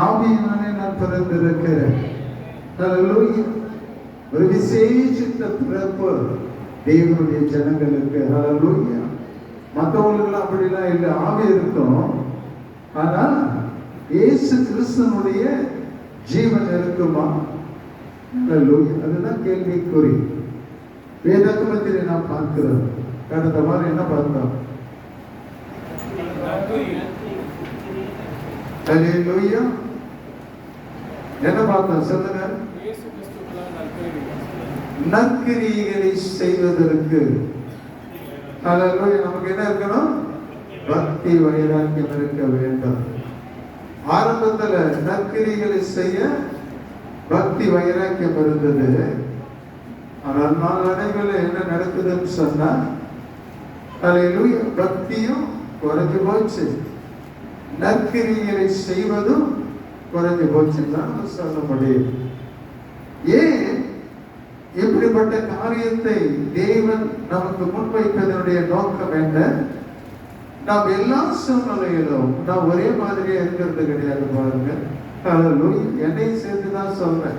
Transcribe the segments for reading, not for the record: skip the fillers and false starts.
ஆவியினாலே நான் பிறந்திருக்கிறேன். ஒரு விசேஷித்த பிறப்பு தேவனுடைய ஜனங்களுக்கு. ஹல்லேலூயா. மற்றவங்களுக்கு அப்படிலாம் இல்லை, ஆவி இருக்கும். ஆனா இயேசு கிறிஸ்துனுடைய ஜீவன் இருக்குமா? ஹல்லேலூயா. அதுதான் கேள்விக்குறி. வேதாகமத்திலே நாம் பார்க்கிறோம். கடந்த வாரம் என்ன பார்த்தோம்? ஹல்லேலூயா. என்ன பார்த்தோம் சொல்லுங்க? நற்கிரியைகளை செய்வதற்கு நமக்கு என்ன இருக்கணும்? பக்தி வைராக்கியம் இருக்க வேண்டும். ஆரம்பத்துல நற்கிரியைகளை செய்ய பக்தி வைராக்கியம் இருந்தது. ஆனால் நாளடைவில் என்ன நடக்குதுன்னு சொன்னா பக்தியும் குறைஞ்சு போச்சு, நற்கிரியைகளை செய்வதும் குறைஞ்சு போச்சுன்னு தான் சொல்ல முடியும். ஏன் இப்படிப்பட்ட காரியத்தை தேவன் நமக்கு முன்வைப்பதனுடைய நோக்கம் என்ன? நாம் எல்லா சூழ்நிலையிலும் நாம் ஒரே மாதிரியா இருக்கிறது கிடையாது. பாருங்க, என்னை சேர்த்துதான் சொல்றேன்.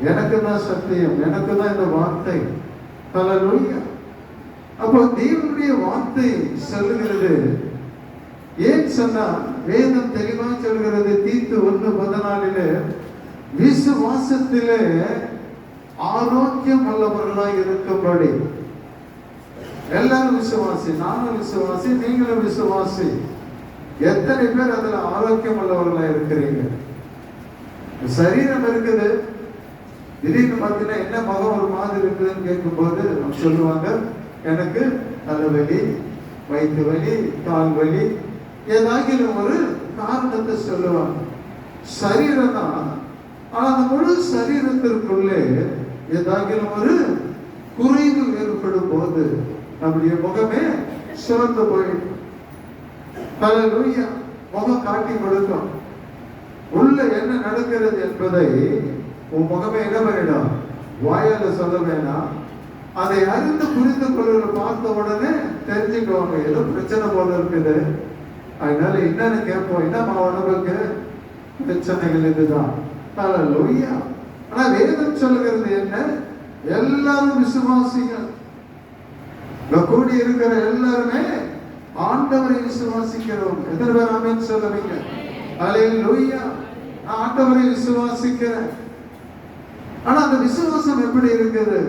எனக்கு தான் சத்தியம், எனக்கு தான் இந்த வார்த்தை. அப்போ தேவனுடைய வார்த்தை சொல்லுகிறது. ஏன் சொன்னா வேதம் தெளிவா சொல்கிறது. தீத்து 1:14 விசுவாசத்திலே ஆரோக்கியம் உள்ளவர்களாய் இருக்கும்படி. எல்லாரும் விசுவாசி, நானும் விசுவாசி, நீங்களும் விசுவாசி. எத்தனை பேர் அதுல ஆரோக்கியம் உள்ளவர்களாய் இருக்கிறீங்க? சரீரம் இருக்குது, திடீர்னு பார்த்தீங்கன்னா என்ன முகம் ஒரு மாதிரி இருக்குதுன்னு கேட்கும் போது நம்ம சொல்லுவாங்க, எனக்கு தலைவலி, வயிற்று வலி, கால் வலி, ஏதாவது ஒரு காரணத்தை சொல்லுவாங்க. சரீரம் தான். ஆனா அந்த முழு சரீரத்திற்குள்ளே ஏதாவது ஒரு குறைவு ஏற்படும் போது நம்முடைய முகமே சிறந்து போயிடும். முகம் காட்டி கொடுக்கும். உள்ள என்ன நடக்கிறது என்பதை உன் முகமே என்ன பண்ணிடும்? வாயால சொல்ல வேணாம். அதை அறிந்து புரிந்து கொள்ள பார்த்த உடனே தெரிஞ்சுக்குவாங்க, ஏதோ பிரச்சனை போல இருக்குது. அதனால என்னன்னு கேட்போம், என்னம்மா உடம்புக்கு பிரச்சனைகள் இதுதான். ஆனா வேதம் சொல்லுகிறது என்ன? எல்லாரும் விசுவாசிகள். கூடி இருக்கிற எல்லாருமே ஆண்டவரை விசுவாசிக்கிறோம். எத்தனை பேர் ஆமென் சொல்லுவீங்க? ஹல்லேலூயா. நான் ஆண்டவரை விசுவாசிக்கிறேன். ஆனா அந்த விசுவாசம் எப்படி இருக்குது?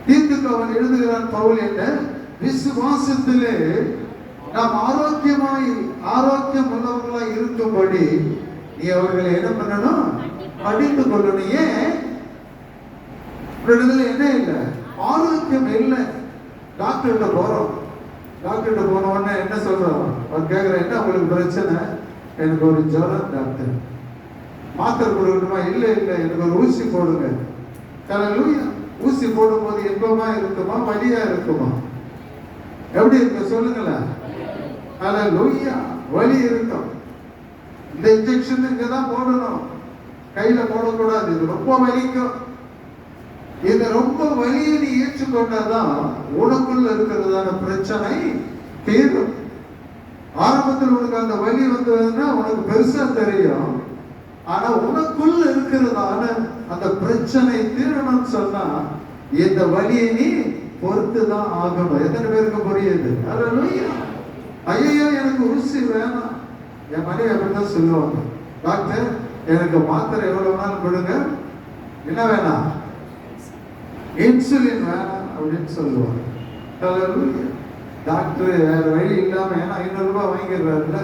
தீத்துக்கு அவன் எழுதுகிறான் பவுல் என்ன? விசுவாசத்திலே நாம் ஆரோக்கியம் உள்ளவர்களாய் இருக்கும்படி நீ அவர்களை என்ன பண்ணணும்? அடித்து கொள்ளணும். ஏன்? என்ன இல்லை, ஆரோக்கியம் இல்லை. டாக்டர்கிட்ட போறோம். டாக்டர்கிட்ட போன உடனே என்ன சொல்றோம்? அவர் கேட்கிற, என்ன உங்களுக்கு பிரச்சனை? எனக்கு ஒரு ஜுரம் டாக்டர். மாத்திரை கொடுக்கணுமா? இல்லை இல்லை, எனக்கு ஒரு ஊசி போடுங்க. ஹல்லேலூயா. ஊசி போடும் போது இன்பமா இருக்குமா, வலியா இருக்குமா? எப்படி இருக்கு சொல்லுங்களேன்? ஹல்லேலூயா. வலி இருக்கும். இந்த இன்ஜெக்ஷன் இங்கதான் போடணும், கையில போடக்கூடாது, இது ரொம்ப வலிக்கும். இந்த ரொம்ப வலியை நீ ஏற்றுக்கொண்டாதான் உனக்குள்ள இருக்கிறதான பிரச்சனை தீரும். ஆரம்பத்தில் உனக்கு அந்த வலி வந்ததுன்னா உனக்கு பெருசா தெரியும். ஆனா உனக்குள்ள இருக்கிறதான அந்த பிரச்சனை தீரணும்னு சொன்னா இந்த வலியை நீ பொறுத்துதான் ஆகணும். எத்தனை பேருக்கு புரியுது? ஐயோ எனக்கு ஊசி வேணாம். என் மனைவி அப்படிதான் சொல்லுவாங்க, டாக்டர் எனக்கு மாத்திரை எவ்வளவு வேணாலும் கொடுங்க, என்ன வேணாம், இன்சுலின் வேணாம் அப்படின்னு சொல்லுவாங்க. டாக்டர் வேற வழி இல்லாம, ஏன்னா 500 ரூபாய் வாங்கிடுறாருல,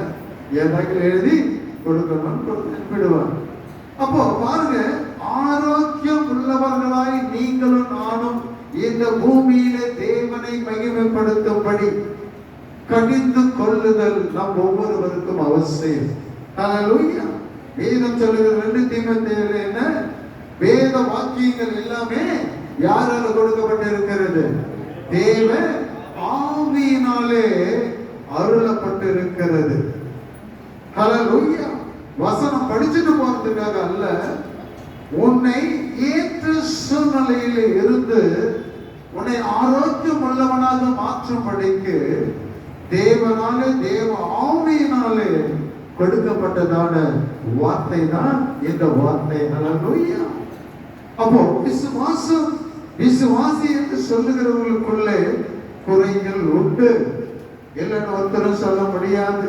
ஏதாவது எழுதி கொடுக்கணும்னு விடுவாங்க. அப்போ பாருங்க, ஆரோக்கியம் உள்ளவர்களாய் நீங்களும் நானும் இந்த பூமியில தேவனை மகிமைப்படுத்தும்படி கடிந்து கொள்ளுதல் நம் ஒவ்வொருவருக்கும் அவசியம். வேதம் சொல்லுகிற 2 தீமோத்தேயுல என்ன? வேத வாக்கியங்கள் எல்லாமே யாரால கொடுக்கப்பட்டிருக்கிறது? தேவ ஆவியினாலே அருளப்பட்டு இருக்கிறது. ஹல்லேலூயா. வசனம் படிச்சுட்டு போறதுக்காக அல்ல, உன்னை ஏற்ற சூழ்நிலையில இருந்து உன்னை ஆரோக்கியம் உள்ளவனாக மாற்றும்படிக்கு தேவனாலே, தேவ ஆவியினாலே கொடுக்கப்பட்டதான வார்த்தை தான் இந்த வார்த்தை. ஹல்லேலூயா. அப்போ விசுவாசி என்று சொல்லுகிறவர்களுக்குள்ளே குறைகள் உண்டு, இல்லைன்னு ஒருத்தரும் சொல்ல முடியாது.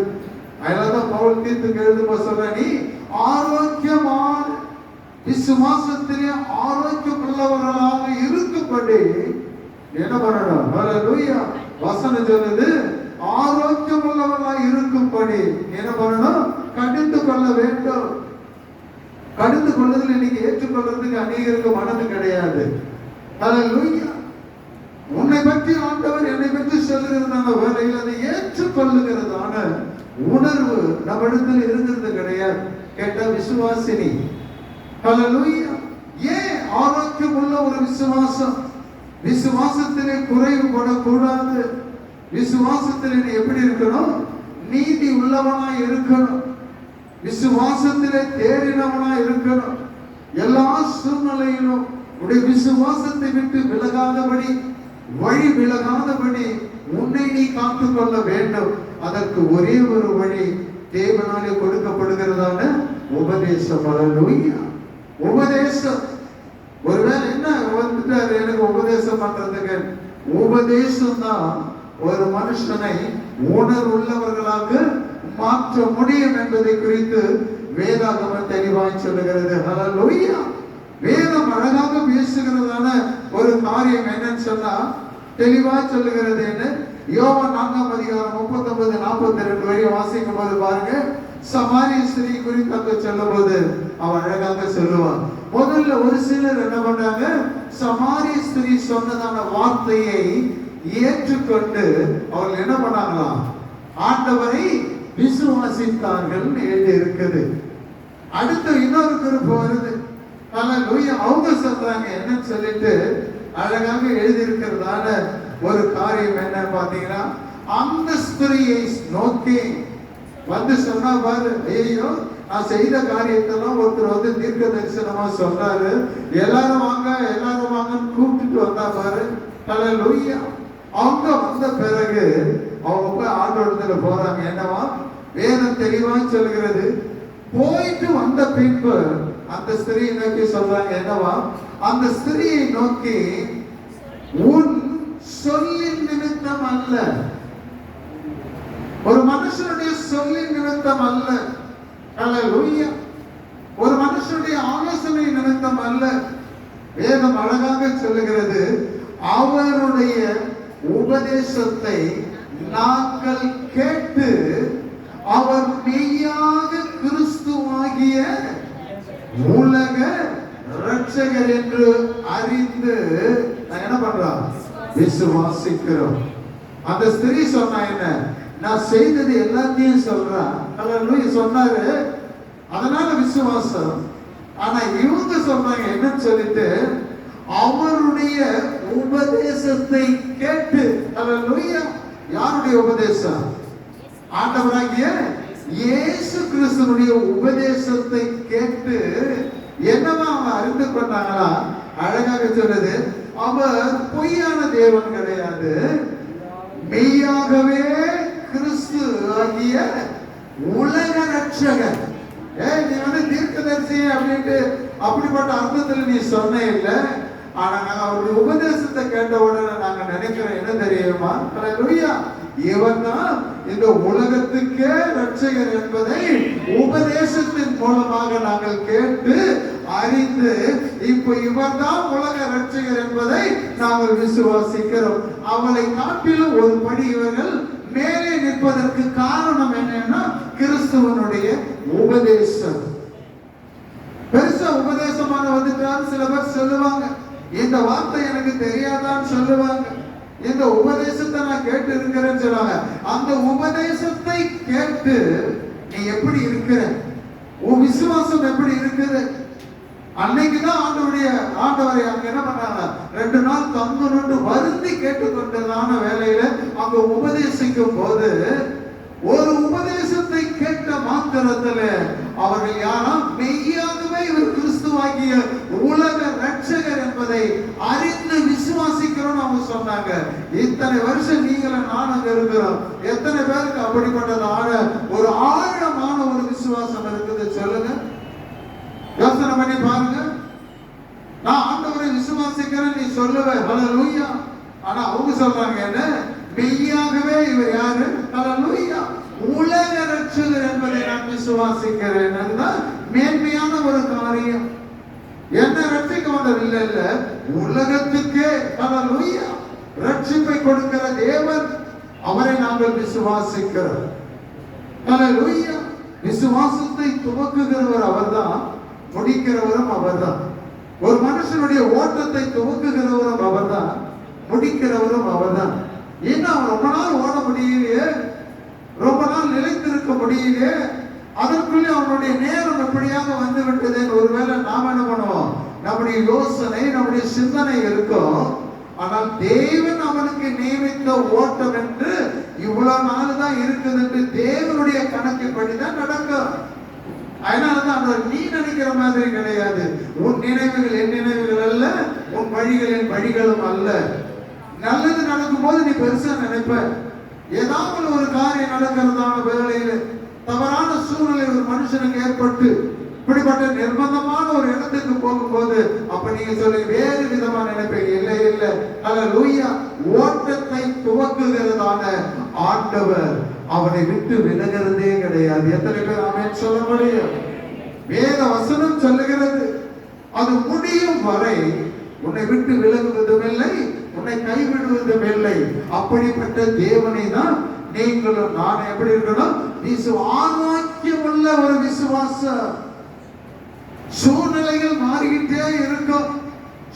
அதனாலதான் பவுல் தீத்துக்கு எழுதும்போது சொல்ற, நீ ஆரோக்கியமான விசுவாசத்திலே ஆரோக்கியம் உள்ளவர்களாக இருக்கும்படி என்ன பண்ணணும்? ஹல்லேலூயா. வசனம் சொல்லுது, ஆரோக்கியம் உள்ளவர்களாக இருக்கும்படி என்ன பண்ணணும்? கடிந்து கொள்ள வேண்டும். கடிந்து கொள்வதில் இன்னைக்கு ஏற்றுக்கொள்றதுக்கு அநேகருக்கு மனது கிடையாது. ஹல்லேலூயா. உன்னை பற்றி ஆண்டவர் என்னை பற்றி சொல்லுகிறதான வேலையில் அதை ஏற்றுக்கொள்ளுகிறதான உணர்வு நம்மிடத்தில் இருக்கிறது கிடையாது. கேட்ட விசுவாசினி. ஹல்லேலூயா. ஏன் ஆரோக்கியம் உள்ள ஒரு விசுவாசம்? விசுவாசத்திலே குறைவுபடக்கூடாது. விசுவாசத்திலே எப்படி இருக்கணும்? நீதி உள்ளவனா இருக்கணும். விசுவாசத்திலே தேறினவனா இருக்கணும். எல்லா சூழ்நிலையிலும் உடைய விசுவாசத்தை விட்டு விலகாதபடி, வழி விலகாதபடி உன்னை நீ காத்துக் கொள்ள வேண்டும். அதற்கு ஒரே ஒரு வழி தேவனாலே கொடுக்கப்படுகிறதான உபதேசம். ஹல்லேலூயா. உபதேசம். ஒருவேளை என்ன வந்துட்டாரு எனக்கு உபதேசம் பண்றதுக்கு? உபதேசம் தான் ஒரு மனுஷனை உணர்வுள்ளவர்களாக மாற்ற முடியும் என்பதை குறித்து வேதாகமம் தெளிவாய் சொல்லுகிறது. ஹல்லேலூயா. வேதம் அழகாக பேசுகிறதான ஒரு காரியம் என்னன்னு சொன்னா தெளிவா சொல்லுகிறது. என்ன? யோவான் 4:39-42 வரை வாசிக்கும் போது பாருங்க, சமாரிய ஸ்திரீ குறித்து அங்க சொல்லும் போது அவன் அழகாக சொல்லுவான். முதல்ல ஒரு சிலர் என்ன பண்ணாங்க? சமாரிய ஸ்திரீ சொன்னதான வார்த்தையை ஏற்றுக்கொண்டு அவர்கள் என்ன பண்ணாங்களாம்? ஆண்டவரை விசுவாசித்தார்கள் எழுதி இருக்குது. அடுத்து இன்னொரு குறிப்பு வருது. ஹல்லேலூயா. அவங்க சொல்றாங்க என்னன்னு சொல்லிட்டு அழகாக எழுதி இருக்கிறதான ஒரு காரியம் என்ன பாத்தீங்கன்னா, அந்த ஸ்திரியை நோக்கி வந்து சொன்னா பாரு, ஐயோ நான் செய்த காரியத்தெல்லாம் ஒருத்தர் வந்து தீர்க்க தரிசனமா சொல்றாரு, எல்லாரும் வாங்க எல்லாரும் வாங்கன்னு கூப்பிட்டுட்டு வந்தா பாரு. ஹல்லேலூயா. அவங்க வந்த பிறகு அவங்க போய் ஆண்டோடத்துல போறாங்க. என்னவா? வேதம் தெளிவா சொல்கிறது. போயிட்டு வந்த பின்பு அந்த ஸ்திரியை நோக்கி சொல்றாங்க. என்னவா? அந்த ஸ்திரியை நோக்கி, உன் சொல்லின் நிமித்தம் அல்ல, ஒரு மனுஷனுடைய சொல்லின் நிமித்தம் அல்ல, ஹல்லேலூயா, ஒரு மனுஷனுடைய ஆலோசனை நிமித்தம் அல்ல. வேதம் அழகாக சொல்லுகிறது, அவருடைய உபதேசத்தை நாங்கள் கேட்டு அவர் மெய்யாக கிறிஸ்துவாகிய உலக இரட்சகர் என்று அறிந்து என்ன பண்றோம்? விசுவாசிக்கிறோம். அந்த ஸ்திரீ சொன்னா என்ன? நான் செய்தது எல்லாத்தையும் சொல்றேன். ஹல்லேலூயா சொன்னாரு. அதனால விசுவாசம். ஆனா இவங்க சொல்றாங்க என்னன்னு சொல்லிட்டு, அவருடைய உபதேசத்தை கேட்டு. ஹல்லேலூயா. யாருடைய உபதேசம்? ஆண்டவராகிய இயேசு கிறிஸ்துவினுடைய உபதேசத்தை கேட்டு என்னவா அவங்க அறிந்து கொண்டாங்களா? அழகாக சொல்றது, அவர் பொய்யான தேவன் கிடையாது, மெய்யாகவே கிறிஸ்து ஆகிய உலக ரட்சகர். நீ வந்து தீர்க்கதரிசி அப்படின்ட்டு அப்படிப்பட்ட அர்த்தத்தில் நீ சொன்ன இல்லை. ஆனா நாங்க அவருடைய உபதேசத்தை கேட்ட உடனே நாங்க நினைக்கிறோம் என்ன தெரியுமா? ஹல்லேலூயா. இவர் தான் இந்த உலகத்துக்கே ரட்சகர் என்பதை உபதேசத்தின் மூலமாக நாங்கள் கேட்டு அறிந்து, இப்போ இவர் தான் உலக ரட்சகர் என்பதை நாங்கள் விசுவாசிக்கிறோம். அவளை காட்டிலும் ஒரு படி இவர்கள் மேலே நிற்பதற்கு காரணம் என்னன்னா, கிறிஸ்துவனுடைய உபதேசம். பெருசா உபதேசமான வந்துட்டார். சில பேர் சொல்லுவாங்க, இந்த வார்த்தை எனக்கு தெரியாதான்னு சொல்லுவாங்க. இந்த உபதேசத்தை நான் கேட்டு இருக்கிறேன்னு சொல்லுவாங்க. அந்த உபதேசத்தை கேட்டு நீ எப்படி இருக்கிற? உன் விசுவாசம் எப்படி இருக்குது? அன்னைக்குதான் ஆண்டவரை அங்க என்ன பண்ணாங்க? 2 நாள் தங்கணும்னு வருந்தி கேட்டுக்கொண்டதான வேலையில அங்க உபதேசிக்கும் போது, ஒரு உபதேசத்தை கேட்ட மாத்திரத்துல அவர்கள் யாரும் மெய்யாகவே இவர் கிறிஸ்துவாகிய உலக ரட்சகர் என்பதை அறிந்து விசுவாசிக்க விசுவாசிக்கிறோம் அவங்க சொன்னாங்க. இத்தனை வருஷம் நீங்களும் நான் அங்க இருக்கிறோம். எத்தனை பேருக்கு அப்படிப்பட்டதான ஒரு ஆழமான ஒரு விசுவாசம் இருக்குது சொல்லுங்க, யோசனை பண்ணி பாருங்க. நான் ஆண்டவரை விசுவாசிக்கிறேன் நீ சொல்லுவ, ஹல்லேலூயா. ஆனா அவங்க சொல்றாங்க என்ன, மெய்யாகவே இவர் யாரு, ஹல்லேலூயா, உலக ரட்சகர் என்பதை நான் விசுவாசிக்கிறேன். அதுதான் மேன்மையான ஒரு காரியம். என்ன ரட்சிக்க வந்ததில்லை, இல்ல உலகத்துக்கே ஹல்லேலூயா ரட்சிப்பை கொடுக்கிற தேவன், அவரை நாங்கள் விசுவாசிக்கிறோம். ஹல்லேலூயா. விசுவாசத்தை துவக்குகிறவர் அவர்தான், முடிக்கிறவரும் அவர்தான். ஒரு மனுஷனுடைய ஓட்டத்தை துவக்குகிறவரும் அவர்தான், முடிக்கிறவரும் அவர்தான். ஏன்னா அவன் ரொம்ப நாள் ஓட முடியலையே, ரொம்ப நாள் நிலைத்திருக்க முடியலையே, அதற்குள்ளே அவனுடைய நேரம் எப்படியாக வந்து விட்டது. ஒருவேளை நாம் என்ன பண்ணுவோம், நம்முடைய யோசனை நம்முடைய சிந்தனை இருக்கும். ஆனால் தேவன் அவனுக்கு நியமித்த ஓட்டம் என்று இவ்வளவு நாள் தான் இருக்குது என்று தேவனுடைய கணக்கின்படிதான் நடக்கும். அதனாலதான் அந்த நீ நினைக்கிற மாதிரி கிடையாது. உன் நினைவுகள் என் நினைவுகள் அல்ல, உன் வழிகள் என் வழிகளும் அல்ல. நல்லது நடக்கும் போது நீ பெருசா நினைப்ப. ஏதாவது ஒரு காரியம் நடக்கிறதான வேளையில தவறான சூழ்நிலை ஒரு மனுஷனுக்கு ஏற்பட்டு இப்படிப்பட்ட நிர்பந்தமான ஒரு இடத்துக்கு போகும்போது அப்ப நீங்க சொல்லி வேறு விதமா நினைப்பீங்க. இல்லை இல்லை, ஹல்லேலூயா, ஓட்டத்தை துவக்குகிறதான ஆண்டவர் அவனை விட்டு விலகிறதே கிடையாது. எத்தனை பேர் ஆமென் சொல்ல முடியும்? வேத வசனம் சொல்லுகிறது, அது முடியும் வரை உன்னை விட்டு விலகுவதும் இல்லை, உன்னை கைவிடுவதும் இல்லை. அப்படிப்பட்ட தேவனை தான் நீங்களும் நான் எப்படி இருக்கணும், ஆரோக்கியம் உள்ள ஒரு விசுவாசம். சூழ்நிலைகள் மாறிக்கிட்டே இருக்கும்,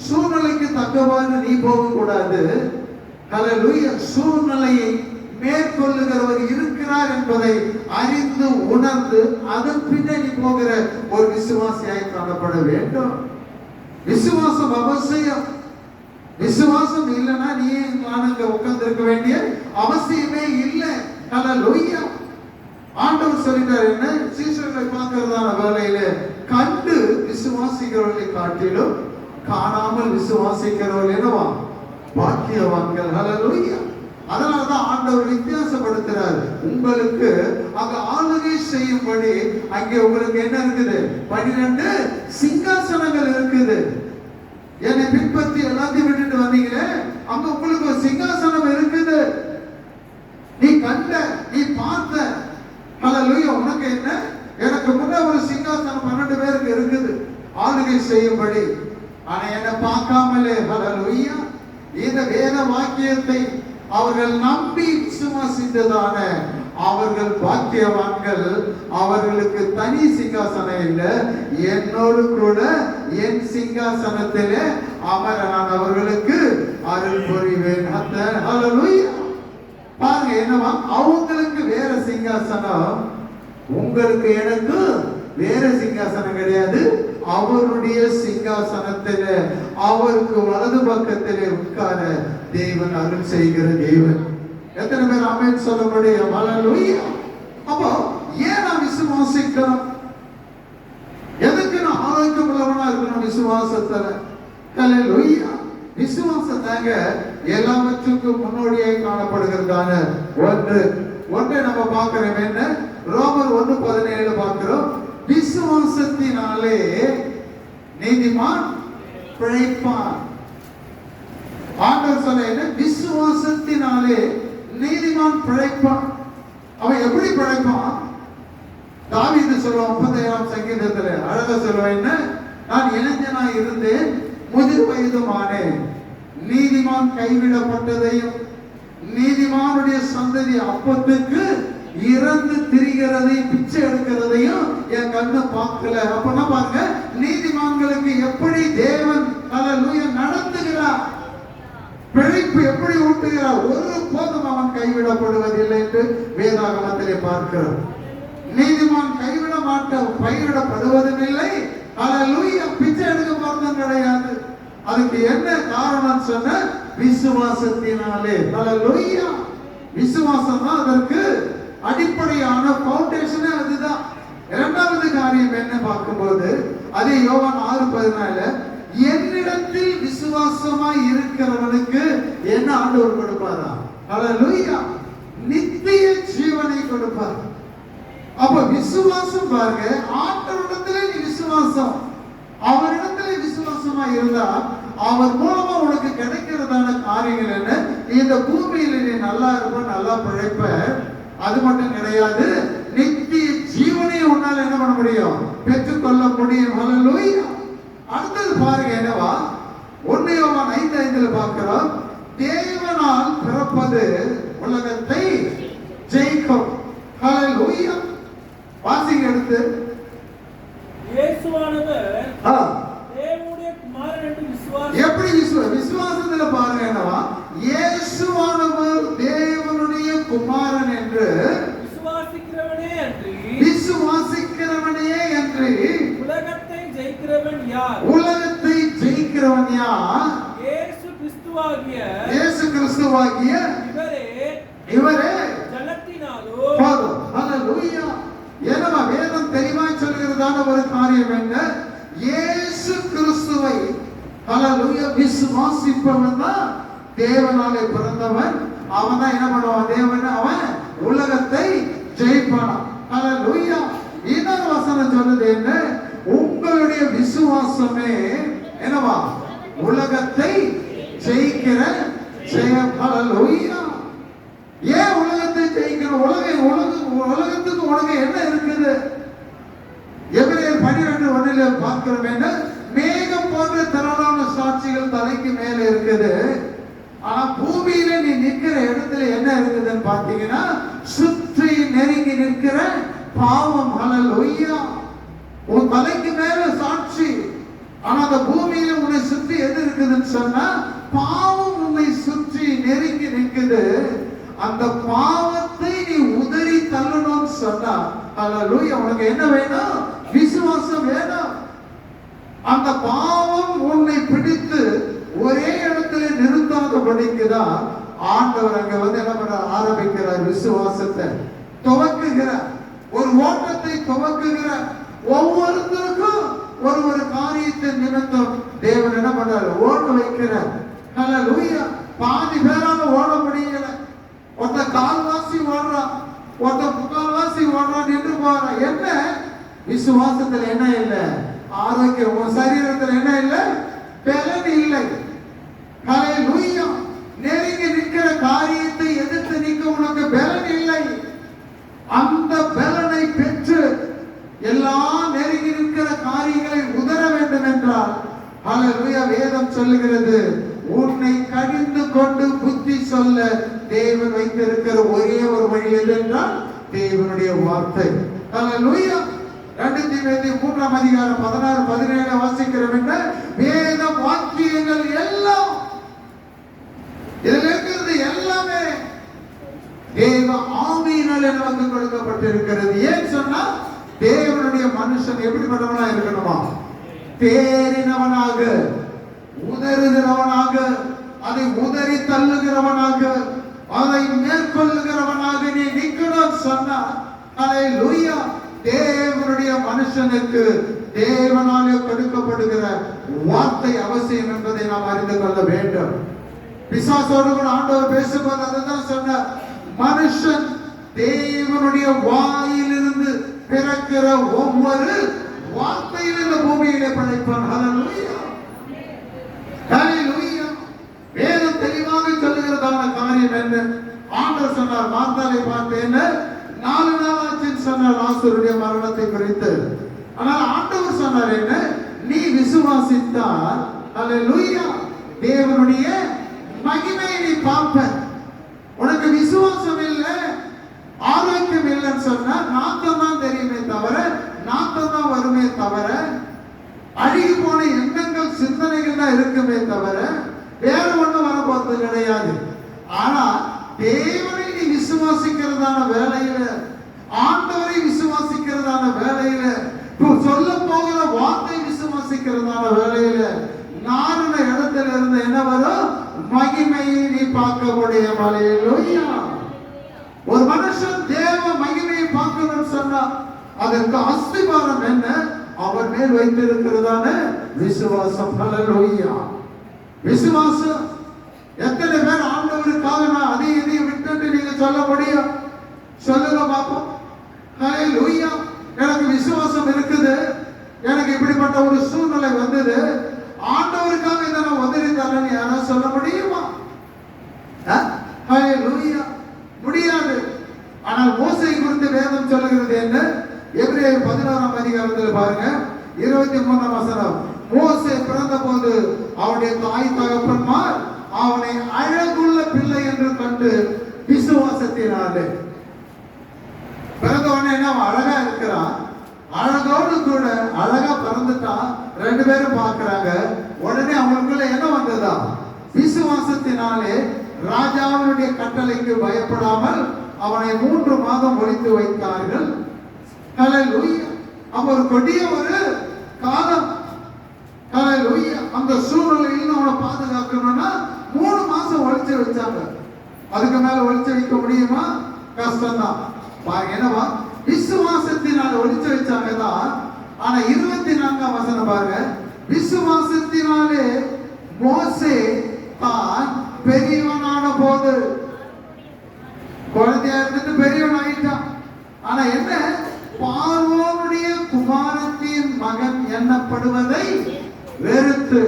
சூழ்நிலைக்கு தக்கவாறு நீ போக கூடாது. ஹல்லேலூயா. சூழ்நிலையை மேற்கொள்ளுகிறவர் இருக்கிறார் என்பதை அறிந்து உணர்ந்து அதன் பின்னாடி போகிற ஒரு விசுவாசியாய் காணப்பட வேண்டும். விசுவாசம் அவசியம். விசுவாசம் இல்லைன்னா நீ நானுங்க உட்கார்ந்து இருக்க வேண்டிய அவசியமே இல்லை. ஹல்லேலூயா. ஆண்டவர் சொல்லிட்டார் என்ன, சீஷர்களை பார்க்கிறதான வேலையில கண்டு விசுவாசிக்கிறவர்களை காட்டிலும் காணாமல் விசுவாசிக்கிறவர்கள் என்னவா பாக்கியவான்கள். ஹல்லேலூயா. அதனாலதான் ஆண்டவர் வித்தியாசப்படுத்துறார். உங்களுக்கு அங்க ஆளுகை செய்யும்படி அங்கே உங்களுக்கு என்ன இருக்குது, 12 சிங்காசனங்கள் இருக்குது. என்னை பின்பற்றி எல்லாத்தையும் விட்டுட்டு வந்தீங்களே, அங்க உங்களுக்கு ஒரு சிங்காசனம் இருக்குது. நீ கண்ட, நீ பார்த்த, ஹல்லேலூயா. உனக்கு என்ன, எனக்கு முன்ன ஒரு சிங்காசனம் 12 பேருக்கு இருக்குது ஆளுகை செய்யும்படி. ஆனா என்ன பார்க்காமலே, ஹல்லேலூயா, இந்த வேத வாக்கியத்தை அவர்கள் நம்பி விசுவாசித்ததான அவர்கள் பாக்கியவான்கள். அவர்களுக்கு தனி சிங்காசனம் இல்லை, என்னோடு கூட என் சிங்காசனத்திலே அமர நான் அவர்களுக்கு அருள் புரிவேன். ஹல்லேலூயா. பாருங்க என்னவா, அவங்களுக்கு வேற சிங்காசனம், உங்களுக்கு எனக்கு வேற சிங்காசனம் கிடையாது. அவருடைய சிங்காசனத்திலே அவருக்கு வலது பக்கத்திலே உட்கார தேவன் அருள் செய்கிற தேவன். எத்தனை பேர் ஆமென் சொல்ல முடியும்? ஹல்லேலூயா. அப்போ ஏன் நான் விசுவாசிக்கிறோம்? எதுக்கு நான் ஆரோக்கியம் உள்ளவனா இருக்கணும் விசுவாசத்துல? ஹல்லேலூயா. விசுவாசத்தாங்க எல்லாவற்றுக்கும் முன்னோடியாய் காணப்படுகிறதான ஒன்றை நம்ம பார்க்கிறோம். என்ன, ரோமர் 1:17 பார்க்கிறோம். விசுவாசத்தினாலே நீதிமான் பிழைப்பான். ஆண்டவர் சொல்ல என்ன, விசுவாசத்தினாலே நீதிமான் பிழைப்பான். அவன் எப்படி பிழைப்பான்? தாவீது சொல்லுவான் 37ஆம் சங்கீதத்துல அழகா சொல்லுவான் என்ன, நான் இளைஞனாய் இருந்தேன், முதிர் வயதுமானேன், நீதிமான் கைவிடப்பட்டதையும் நீதிமானுடைய சந்ததி அப்பத்துக்கு இறந்து திரிகிறதையும் பிச்சை எடுக்கிறதையும் என் கண்ணை பார்க்கல. அப்பனா பாருங்க, நீதிமான்களுக்கு எப்படி தேவன் ஹல்லேலூயா நடத்துகிறார், பிழைப்பு எப்படி ஊட்டுகிறார். ஒரு போதும் அவன் கைவிடப்படுவதில்லை என்று வேதாகமத்திலே பார்க்கிறோம். நீதிமான் கைவிட கைவிடப்படுவதும் இல்லை, ஹல்லேலூயா, பிச்சை எடுக்க போறதும் கிடையாது. அதுக்கு என்ன காரணம் சொன்ன, விசுவாசத்தினாலே. ஹல்லேலூயா. விசுவாசம் தான் அதற்கு அடிப்படையான ஃபவுண்டேஷனே அதுதான். இரண்டாவது காரியம் என்ன பார்க்கும்போது, அதே யோவான் 6:14, என்னிடத்தில் விசுவாசமாய் இருக்கிறவனுக்கு என்ன ஆண்டவர் கொடுப்பாரா? ஹல்லேலூயா, நித்திய ஜீவனை கொடுப்பார். அப்ப விசுவாசம் பாருங்க, ஆண்டவரிடத்திலே நீ விசுவாசம், அவரிடத்திலே விசுவாசமா இருந்தா அவர் மூலமா உனக்கு கிடைக்கிறதான காரியங்கள் என்ன? இந்த பூமியில நீ நல்லா இருப்ப, நல்லா பிழைப்ப. அது மட்டும் கிடையாது, நித்திய ஜீவனை உன்னால என்ன பண்ண முடியும்? பெற்றுக்கொள்ள முடியும். ஹல்லேலூயா. அடுத்தது பாருங்க என்னவா, 1 யோவான் 5:5 பார்க்கிறோம். தேவனால் பிறப்பது உலகத்தை ஜெயிக்கும். ஹல்லேலூயா. வாசிங்க எடுத்து. இயேசுவானவர் தேவனுடைய குமாரன் என்று எப்படி விசுவாசத்துல பாருங்க என்னவா, இயேசுவானவர் தேவனுடைய குமாரன் என்று விசுவாசிக்கிறவனே அன்றி உலகத்தை ஜெயிக்கிறவன் யார்? உலகத்தை ஜெயிக்கிறவன் யார்? இயேசு கிறிஸ்துவாகிய இவரே ஜலத்தினாலும். ஹல்லேலூயா. ஏனவா வேதம் தெளிவாய் சொல்கிறதான ஒரு காரியம் என்ன? இயேசு கிறிஸ்துவை ஹல்லேலூயா விசுவாசிப்பவன் தான் தேவனாலே பிறந்தவன். அவன் தான் என்ன பண்ணுவான்? தேவன் அவன் உலகத்தை ஜெயிப்பான். ஹல்லேலூயா. இன்னொரு வசனம் சொல்லுது என்ன? உங்களுடைய விசுவாசமே என்னவா? உலகத்தை ஜெயிக்கிற ஜெயம். ஹல்லேலூயா. ஏன் உலகத்தை ஜெயிக்கிற? உலகத்துக்கு உனக்கு என்ன இருக்குது? எபிரேயர் 12:1 பார்க்கிறோம் என்ன? மேகம் போன்ற திரளான சாட்சிகள் தலைக்கு மேல இருக்குது. ஆனா பூமியில நீ நிற்கிற இடத்துல என்ன இருக்குதுன்னு பாத்தீங்கன்னா, சுற்றி நெருங்கி நிற்கிற பாவம். ஹல்லேலூயா. உன் தலைக்கு மேல சாட்சி, ஆனா அந்த பூமியில உன்னை சுற்றி எது இருக்குதுன்னு சொன்னா பாவம் உன்னை சுற்றி நெருங்கி நிற்குது. அந்த பாவத்தை நீ உதறி தள்ளணும்னு சொன்னா ஹல்லேலூயா உனக்கு என்ன வேணும்? விசுவாசம் வேணும். அந்த பாவம் உன்னை பிடித்து ஒரே இடத்துல நிறுத்தாதபடிக்குதான் ஆண்டவர் அங்க என்ன பண்ண ஆரம்பிக்கிறார்? விசுவாசத்தை துவக்குகிறார், ஒரு ஓட்டத்தை துவக்குகிறார். ஒவ்வொருத்தருக்கும் ஒரு காரியத்தின் நிமித்தம் தேவன் என்ன பண்றாரு? ஓட வைக்கிறார். ஹல்லேலூயா. பாதி பேரால ஓட முடியல. ஒருத்த கால்வாசி ஓடுறான், ஒருத்த முக்கால்வாசி ஓடுறான், நின்று போறான். என்ன? விசுவாசத்துல என்ன இல்லை? ஆரோக்கியம். உன் சரீரத்தில் என்ன இல்லை? பலன் இல்லை. ஹல்லேலூயா. நெருங்கி நிற்கிற காரியத்தை எதிர்த்து நிற்க உனக்கு பலன் இல்லை. அந்த பலனை பெற்று எல்லா நெருங்கி நிற்கிற காரியங்களை உதற வேண்டும் என்றால் ஹல்லேலூயா வேதம் சொல்லுகிறது, உன்னை கடிந்து கொண்டு புத்தி சொல்ல தேவன் வைத்திருக்கிற ஒரே ஒரு வழி எது என்றால் தேவனுடைய வார்த்தை. ஹல்லேலூயா. 2 தீமோத்தேயு 3:16-17 வாசிக்கிறோம் என்ன? வேத வாக்கியங்கள் எல்லாம் இதில் இருக்கிறது எல்லாமே தேவ ஆவியினாலே நமக்கு கொடுக்கப்பட்டிருக்கிறது. ஏன் சொன்னா தேவனுடைய மனுஷன் எப்படிப்பட்டவனா இருக்கணுமா? தேறினவனாக, உதறுகிறவனாக, அதை உதறி தள்ளுகிறவனாக, அதை மேற்கொள்ளுகிறவனாக நீ நிக்கணும் சொன்னா ஹல்லேலூயா. தேவனுடைய மனுஷனுக்கு தேவனாலே கொடுக்கப்படுகிற வார்த்தை அவசியம் என்பதை நாம் அறிந்து கொள்ள வேண்டும். பிசாசோடு கூட ஆண்டவர் பேசும்போது அதுதான் சொன்னார், மனுஷன் தேவனுடைய வாயிலிருந்து பிறக்கிற ஒவ்வொரு வார்த்தையிலிருந்து பூமியிலே படைப்பான். ஹல்லேலூயா. ஹல்லேலூயா. வேதம் தெளிவாக சொல்லுகிறதான காரியம் என்ன? ஆண்டவர் சொன்னார், மார்த்தாளை பார்த்து என்ன 4 நாள் ஆச்சுன்னு சொன்னார் லாசருடைய மரணத்தை குறித்து. ஆனால் ஆண்டவர் சொன்னார் என்ன? நீ விசுவாசித்தால் ஹல்லேலூயா தேவனுடைய மகிமையை நீ பார்ப்ப. உனக்கு விசுவாசம் இல்லை, ஆரோக்கியம் இல்லைன்னு சொன்னா நாத்தம் தான் தெரியுமே தவிர, நாத்தம் தான் வருமே தவிர, அழுகி போன எண்ணங்கள் சிந்தனைகள் தான் இருக்குமே தவிர வேற ஒண்ணும் வரப்போறது கிடையாது. ஆனா தேவனை நீ விசுவாசிக்கிறதான வேலையில, ஆண்டவரை விசுவாசிக்கிறதான வேலையில, சொல்ல போகிற வார்த்தை விசுவாசிக்கிறதான வேலையில நாரண இடத்துல இருந்து என்ன வரும்? மகிமையை நீ பார்க்க முடியும். ஹல்லேலூயா. ஒரு மனுஷன் தேவ மகிமையை பார்க்கணும்னு சொன்னா அதற்கு அஸ்திபாரம் என்ன? அவர் மேல் வைத்திருக்கிறதான விசுவாசம். ஹல்லேலூயா. விசுவாசம். எத்தனை பேர் ஆண்டவருக்காக நான் அதையும் விட்டுட்டு நீங்க சொல்ல முடியும்? சொல்லுங்க பாப்போம். ஹல்லேலூயா. எனக்கு விசுவாசம் இருக்குது, எனக்கு இப்படிப்பட்ட ஒரு சூழ்நிலை வந்தது, ஆண்டவருக்காக இதை நான் உதவி தரேன்னு யாராவது சொல்ல முடியுமா? ஹல்லேலூயா. முடியாது. ஆனால் மோசே குறித்து வேதம் சொல்லுகிறது என்ன? எபிரேயர் 11ஆம் அதிகாரத்தில் பாருங்க, 23ஆம் வசனம். மோசே பிறந்த போது அவனுடைய தாய் தகப்பன்மார் அவனை அழகுள்ள பிள்ளை என்று கண்டு விசுவாசத்தினாலே. பிறந்தவனே என்ன அழகா இருக்கிறான், அழகோடு கூட அழகா பிறந்துட்டான். 2 பேரும் பார்க்கிறாங்க. உடனே அவங்களுக்குள்ள என்ன வந்ததா? விசுவாசத்தினாலே ராஜாவினுடைய கட்டளைக்கு பயப்படாமல் அவனை 3 மாதம் ஒழித்து வைத்தார்கள். ஹல்லேலூயா. அப்ப ஒரு கொடிய ஒரு காலம். ஹல்லேலூயா. அந்த சூழ்நிலையில் அவனை பாதுகாக்கணும்னா 3 மாசம் ஒழிச்சு வச்சாங்க. அதுக்கு மேல ஒழிச்சு வைக்க முடியுமா? கஷ்டம்தான். பாருங்க என்னவா, விசுவாசத்தினால ஒழிச்சு வச்சாங்க தான். ஆனா 24ஆம் வசனம் பாருங்க, விசுவாசத்தினாலே மோசே தான் பெரியவனான போது, குழந்தையா இருந்துட்டு பெரியவன் ஆயிட்டான். ஆனா என்ன, பார்வோனுடைய குமாரத்தின் மகன் எண்ணப்படுவதை வெறுத்து.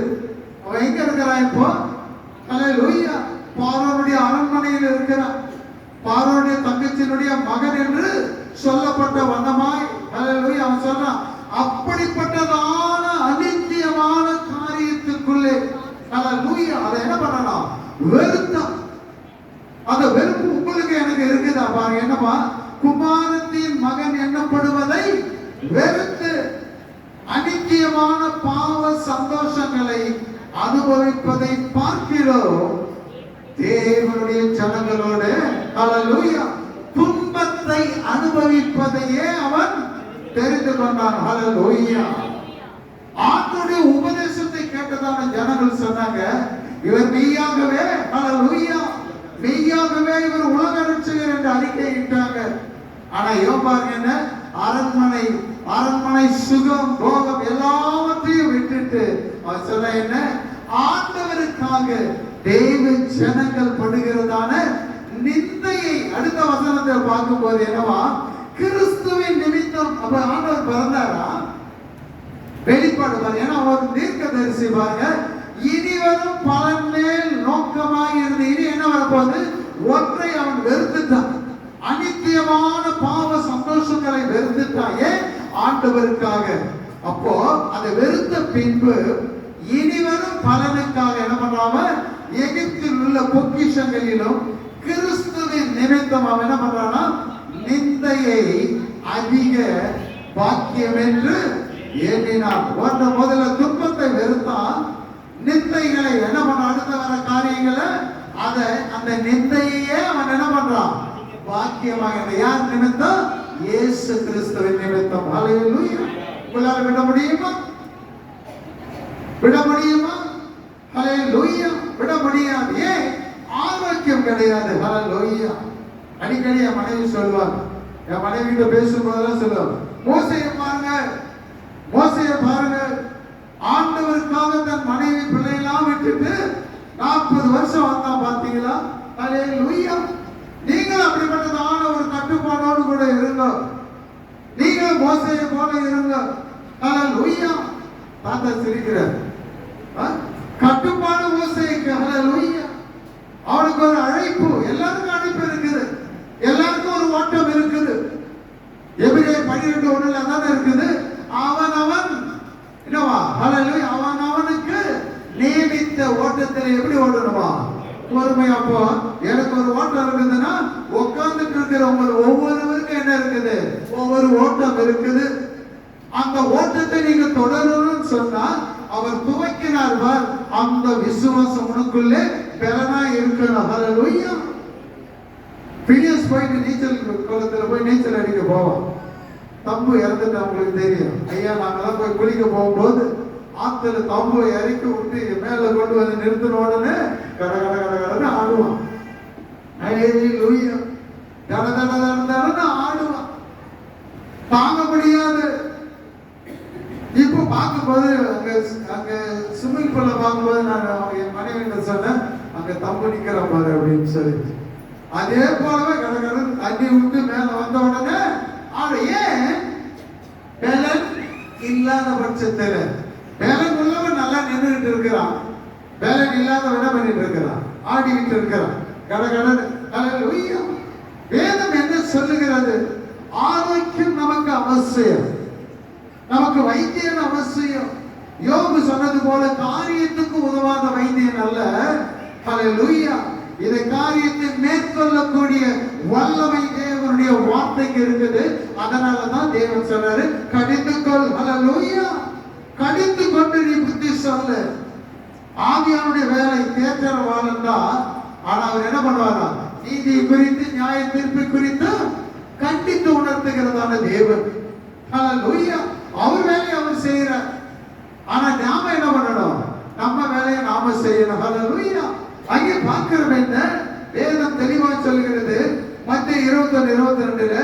அவன் எங்க இருக்கிறான் இப்போ? ஹல்லேலூயா. பார்வோனுடைய அரண்மனையில் இருக்கிறான். பார்வோனுடைய தங்கச்சியினுடைய மகன் என்று சொல்லப்பட்ட வண்ணமாய், ஹல்லேலூயா, அவன் சொல்றான், அப்படிப்பட்டதான அநித்தியமான காரியத்துக்குள்ளே, ஹல்லேலூயா, அதை என்ன பண்ணணும்? வெறுத்தான். அந்த வெறுப்பு உங்களுக்கு எனக்கு இருக்குதா? பாருங்க என்னப்பா, குமாரத்தின் மகன் எண்ணப்படுவதை வெறுத்து அநித்தியமான பாவ சந்தோஷங்களை அனுபவிப்பதை பார்க்கிறோம். தேவனுடைய ஜனங்களோடு ஹல்லேலூயா துன்பத்தை அனுபவிப்பதையே அவன் தெரிந்து கொண்டான். ஹல்லேலூயா. ஆண்டவருடைய உபதேசத்தை கேட்டதான ஜனங்கள் சொன்னாங்க, இவர் மெய்யாகவே, ஹல்லேலூயா, மெய்யாகவே இவர் உலக ரட்சகர் என்று அறிக்கையிட்டாங்க. ஆனா யோபாங்க என்ன, அரண்மனை சுகம் போகம் எல்லாவற்றையும் விட்டுட்டு அவர் சொன்ன என்ன, ஆண்டவருக்காக தேவ ஜனங்கள் படுகிறதான நிந்தையை அடுத்த வசனத்தை பார்க்கும் போது என்னவா, கிறிஸ்துவின் நிமித்தம். அப்ப ஆண்டவர் பிறந்தாரா? வெளிப்பாடு பாருங்க, ஏன்னா அவர் தீர்க்கதரிசி பாருங்க, இனி வரும் பலன் மேல் நோக்கமாக இருந்து இனி என்ன வரப்போகுது? ஒன்றை அவன் வெறுத்துட்டான், அநித்தியமான பாவ சந்தோஷங்களை வெறுத்துட்டான். ஏன்? ஆண்டவருக்காக. அப்போ அதை வெறுத்த பின்பு இனி வரும் பலனுக்காக என்ன பண்றாம, எகிப்தில் உள்ள பொக்கிஷங்களிலும் கிறிஸ்துவின் நிமித்தம் அவன் என்ன பண்றானா, நிந்தையை அதிக பாக்கியம் என்று எண்ணினான். முதல்ல துன்பத்தை வெறுத்தான், நிந்தைகளை என்ன பண்ண, அடுத்த வர காரியங்களை அதை அந்த நிந்தையே அவன் என்ன பண்றான், பாக்கியமாக. யார் நிமித்தம்? இயேசு கிறிஸ்துவின் நிமித்தம். ஹல்லேலூயா. உங்களால விட முடியுமா? விட முடியுமா? ஹல்லேலூயா. விட முடியாது. ஏன்? ஆரோக்கியம் கிடையாது. ஹல்லேலூயா. அடிக்கடி என் மனைவி சொல்லுவாங்க, என் மனைவி கிட்ட பேசும்போதெல்லாம் சொல்லுவாங்க, மோசேயை பாருங்க, மோசேயை பாருங்க, ஆண்டவருக்காக தன் மனைவி பிள்ளையெல்லாம் விட்டுட்டு 40 வருஷம் வந்தான் பாத்தீங்களா? ஹல்லேலூயா. நீங்களும் அப்படிப்பட்டதான ஒரு கட்டுப்பாடோடு கூட இருங்க. நீங்களும் மோசேயை போல இருங்க. ஹல்லேலூயா. தாத்தா சிரிக்கிறார். கட்டுப்பாடு மோசேக்கு. ஹல்லேலூயா. அவனுக்கு ஒரு அழைப்பு, எல்லாருக்கும் அழைப்பு இருக்குது, எல்லாருக்கும் ஒரு ஓட்டம் இருக்குது. எபிரேயர் 12:1 அதான் இருக்குது, அவன் என்னவா, ஹல்லேலூயா, அவனுக்கு நியமித்த ஓட்டத்தில் எப்படி ஓடணுமா? பொறுமையா. அப்போ எனக்கு ஒரு ஓட்டம் இருக்குதுன்னா, உட்கார்ந்துட்டு இருக்கிறவங்க ஒவ்வொருவருக்கும் என்ன இருக்குது? ஒவ்வொரு ஓட்டம் இருக்குது. அந்த ஓட்டத்தை நீங்க தொடரணும்னு சொன்னா, அவர் துவக்கினார் பார், அந்த விசுவாசம் உனக்குள்ளே பலனா இருக்கணும். ஹல்லேலூயா. பிடிஎஸ் போயிட்டு நீச்சல் குளத்துல போய் நீச்சல் அடிக்க போவோம். தம்பு இறந்துட்டு அவங்களுக்கு தெரியும். ஐயா, நாங்கெல்லாம் போய் குளிக்க போகும்போது ஆத்துல தம்பு இறக்கி விட்டு மேல கொண்டு வந்து நிறுத்தின உடனே கட கட கட கடன்னு ஆடுவான். ஹல்லேலூயா. கட கட கடன்னு ஆடுவான். தாங்க முடியாது. இப்போ பார்க்கும்போது அங்க ஸ்விம்மிங் பூல்ல பார்க்கும்போது நான் என் மனைவி சொன்னேன், அங்க தம்பு நிக்கிற பாரு அப்படின்னு சொல்லி. அதே போலவே கடற்கரை தண்ணி விட்டு மேல வந்த உடனே ஆனா ஏன் பேலன் இல்லாத பட்சத்துல பேலன் உள்ளவன் நல்லா நின்றுட்டு இருக்கிறான், பேலன் இல்லாதவன் என்ன பண்ணிட்டு இருக்கிறான், ஆடிக்கிட்டு இருக்கிறான். கடற்கரை வேதம் என்ன சொல்லுகிறது? ஆரோக்கியம் நமக்கு அவசியம், நமக்கு வைத்தியன் அவசியம். யோபு சொன்னது போல காரியத்துக்கு உதவாத வைத்தியன் அல்ல. ஹல்லேலூயா. இதை காரியத்தை மேற்கொள்ளக்கூடிய வல்லமை தேவனுடைய வார்த்தைக்கு இருக்குது. அதனாலதான் தேவன் சொன்னாரு, கடிந்துக்கொள். ஹல்லேலூயா. கடிந்து கொண்டு நீ புத்தி சொல்லு. ஆவியானுடைய வேலை தேற்றரவாளன் தான். ஆனா அவர் என்ன பண்ணுவாரா? நீதி குறித்து நியாய தீர்ப்பு குறித்து கண்டித்து உணர்த்துகிறதான தேவன். ஹல்லேலூயா. அவர் வேலையை அவர் செய்யறார். ஆனா நாம என்ன பண்ணணும்? நம்ம வேலையை நாம செய்யணும். ஹல்லேலூயா. அங்கே பார்க்கிறோம் என்ன வேதம் தெளிவா சொல்கிறது. மத்தேயு 21:22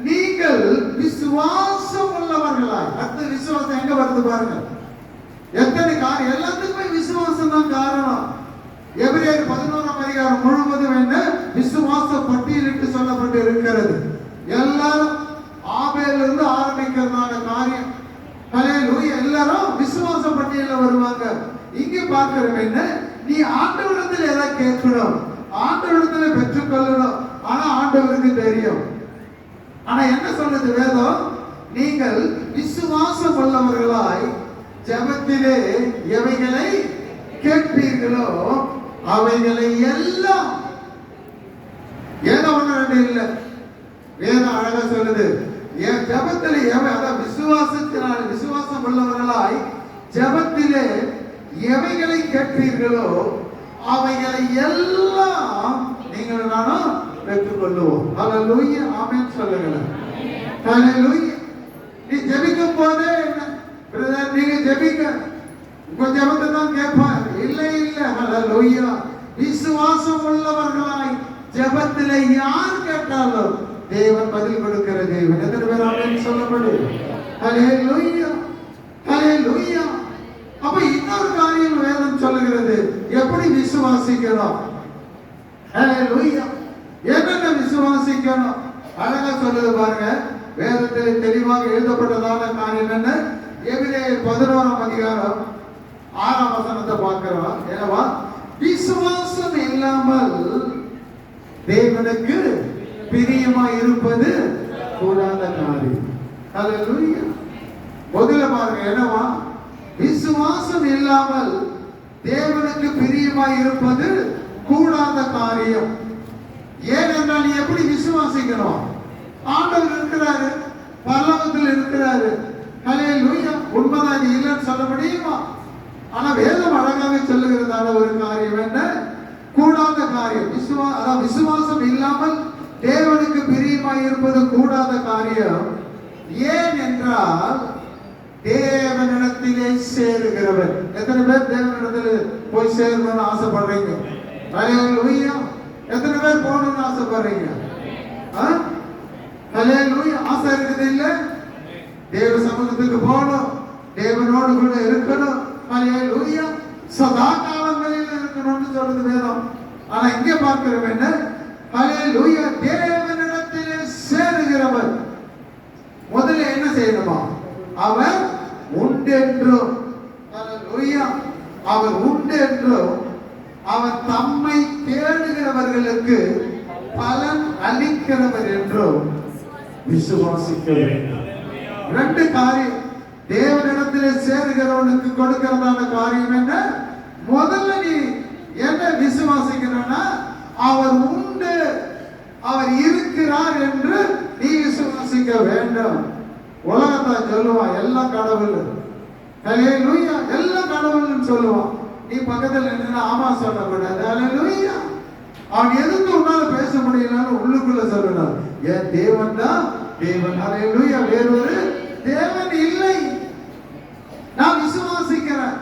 நீங்கள் விசுவாசம் உள்ளவர்களாய். அந்த விசுவாசம் எங்க வருது பாருங்க. எத்தனை காரியம், எல்லாத்துக்குமே விசுவாசம் தான் காரணம். எபிரேயர் 11ஆம் அதிகாரம் முழுவதும் என்ன விசுவாச பட்டியலிட்டு சொல்லப்பட்டு இருக்கிறது. எல்லாரும் ஆபேலில் இருந்து ஆரம்பிக்கிறதான காரியம். ஹல்லேலூயா. எல்லாரும் விசுவாச பட்டியலில் வருவாங்க. இங்க பார்க்கிறோம் என்ன, நீ ஆண்டவரிடத்தில் எதை கேட்கணும், ஆண்டவரிடத்தில் பெற்றுக்கொள்ளணும். ஆனா ஆண்டவருக்கு தெரியும். ஆனா என்ன சொல்றது வேதம்? நீங்கள் விசுவாசம் உள்ளவர்களாய் ஜெபத்திலே எவைகளை கேட்பீர்களோ அவைகளை எல்லாம். ஏதோ ஒண்ணு ரெண்டு இல்லை, வேதம் அழகா சொல்லுது. என் ஜெபத்திலே அதாவது விசுவாசத்தினால் விசுவாசம் உள்ளவர்களாய் ஜெபத்திலே எவைகளை கேட்பீர்களோ அவைகளை எல்லாம் நீங்கள் நானும் பெற்றுக்கொள்ளுவோம். ஹல்லேலூயா. ஆமென் சொல்லுங்க. ஹல்லேலூயா. நீ ஜெபிக்கும் போதே பிரதர் நீங்க ஜெபிக்க உங்க ஜெபத்தை தான் கேட்பார். இல்லை இல்லை. ஹல்லேலூயா. விசுவாசம் உள்ளவர்களாய் ஜெபத்திலே யார் கேட்டாலும் தேவன் பதில் கொடுக்கிற தேவன். எத்தனை பேர் ஆமென் சொல்ல முடியும்? ஹல்லேலூயா. ஹல்லேலூயா. அப்ப இன்னொரு காரியம் வேதம் சொல்லுகிறது, எப்படி விசுவாசிக்கணும். ஹல்லேலூயா. என்னென்ன விசுவாசிக்கணும் அழகா சொல்லுது பாருங்க. வேதத்தில் தெளிவாக எழுதப்பட்டதான காரியம் என்ன? எபிரேயர் 11ஆம் அதிகாரம் 6ஆம் வசனத்தை பார்க்கிறோம். என்னவா? விசுவாசம் இல்லாமல் தேவனுக்கு பிரியமா இருப்பது கூடாத காரியம். ஹல்லேலூயா. முதல்ல பாருங்க என்னவா? விசுவாசம் இல்லாமல் தேவனுக்கு பிரியமாய் இருப்பது கூடாத காரியம். ஏனென்றால் நீ எப்படி விசுவாசிக்கணும்? ஆண்டவர் இருக்கிறாரு, பரலோகத்தில் இருக்கிறாரு. ஹல்லேலூயா. உண்மைதான், நீ இல்லைன்னு சொல்ல முடியுமா? ஆனா வேதம் அழகாக சொல்லுகிறதான ஒரு காரியம் என்ன? கூடாத காரியம். அதாவது விசுவாசம் இல்லாமல் தேவனுக்கு பிரியமாய் இருப்பது கூடாத காரியம். ஏன் என்றால் தேவனிடத்திலே சேருகிறவர். எத்தனை பேர் தேவனிடத்தில் போய் சேரணும்னு ஆசைப்படுறீங்க? ஹல்லேலூயா. எத்தனை பேர் போகணும்னு ஆசைப்படுறீங்க? ஹல்லேலூயா. ஆசை இருக்குது இல்ல? தேவ சமூகத்துக்கு போகணும், தேவனோடு கூட இருக்கணும். ஹல்லேலூயா. சதா காலங்களில் இருக்கணும்னு சொல்றது வேதம். ஆனா இங்க பார்க்கிறோம் என்ன? ஹல்லேலூயா. தேவனிடத்திலே சேருகிறவர் முதல்ல என்ன செய்யணுமா? அவர் உண்டென்றும், ஹல்லேலூயா, அவர் உண்டென்றும் அவர் தம்மை தேடுகிறவர்களுக்கு பலன் அளிக்கிறவர் என்றும் விசுவாசிக்க வேண்டும். ரெண்டு காரியம். தேவனிடத்திலே சேருகிறவனுக்கு கொடுக்கிறதான காரியம் என்ன? முதல்ல நீ என்ன விசுவாசிக்கணும்னா அவர் உண்டு, அவர் இருக்கிறார் என்று நீ விசுவாசிக்க வேண்டும். உலகத்தான் சொல்லுவான் எல்லாம் கடவுள், ஹல்லேலூயா, எல்லாம் கடவுள்னு சொல்லுவான். நீ பக்கத்தில் நின்று ஆமா சொல்லக்கூடாது. ஹல்லேலூயா. அவன் எதுக்கு உன்னால பேச முடியலன்னு உள்ளுக்குள்ள சொல்லணும். என் தேவன் தான் தேவன். ஹல்லேலூயா. வேறொரு தேவன் இல்லை. நான் விசுவாசிக்கிறேன்.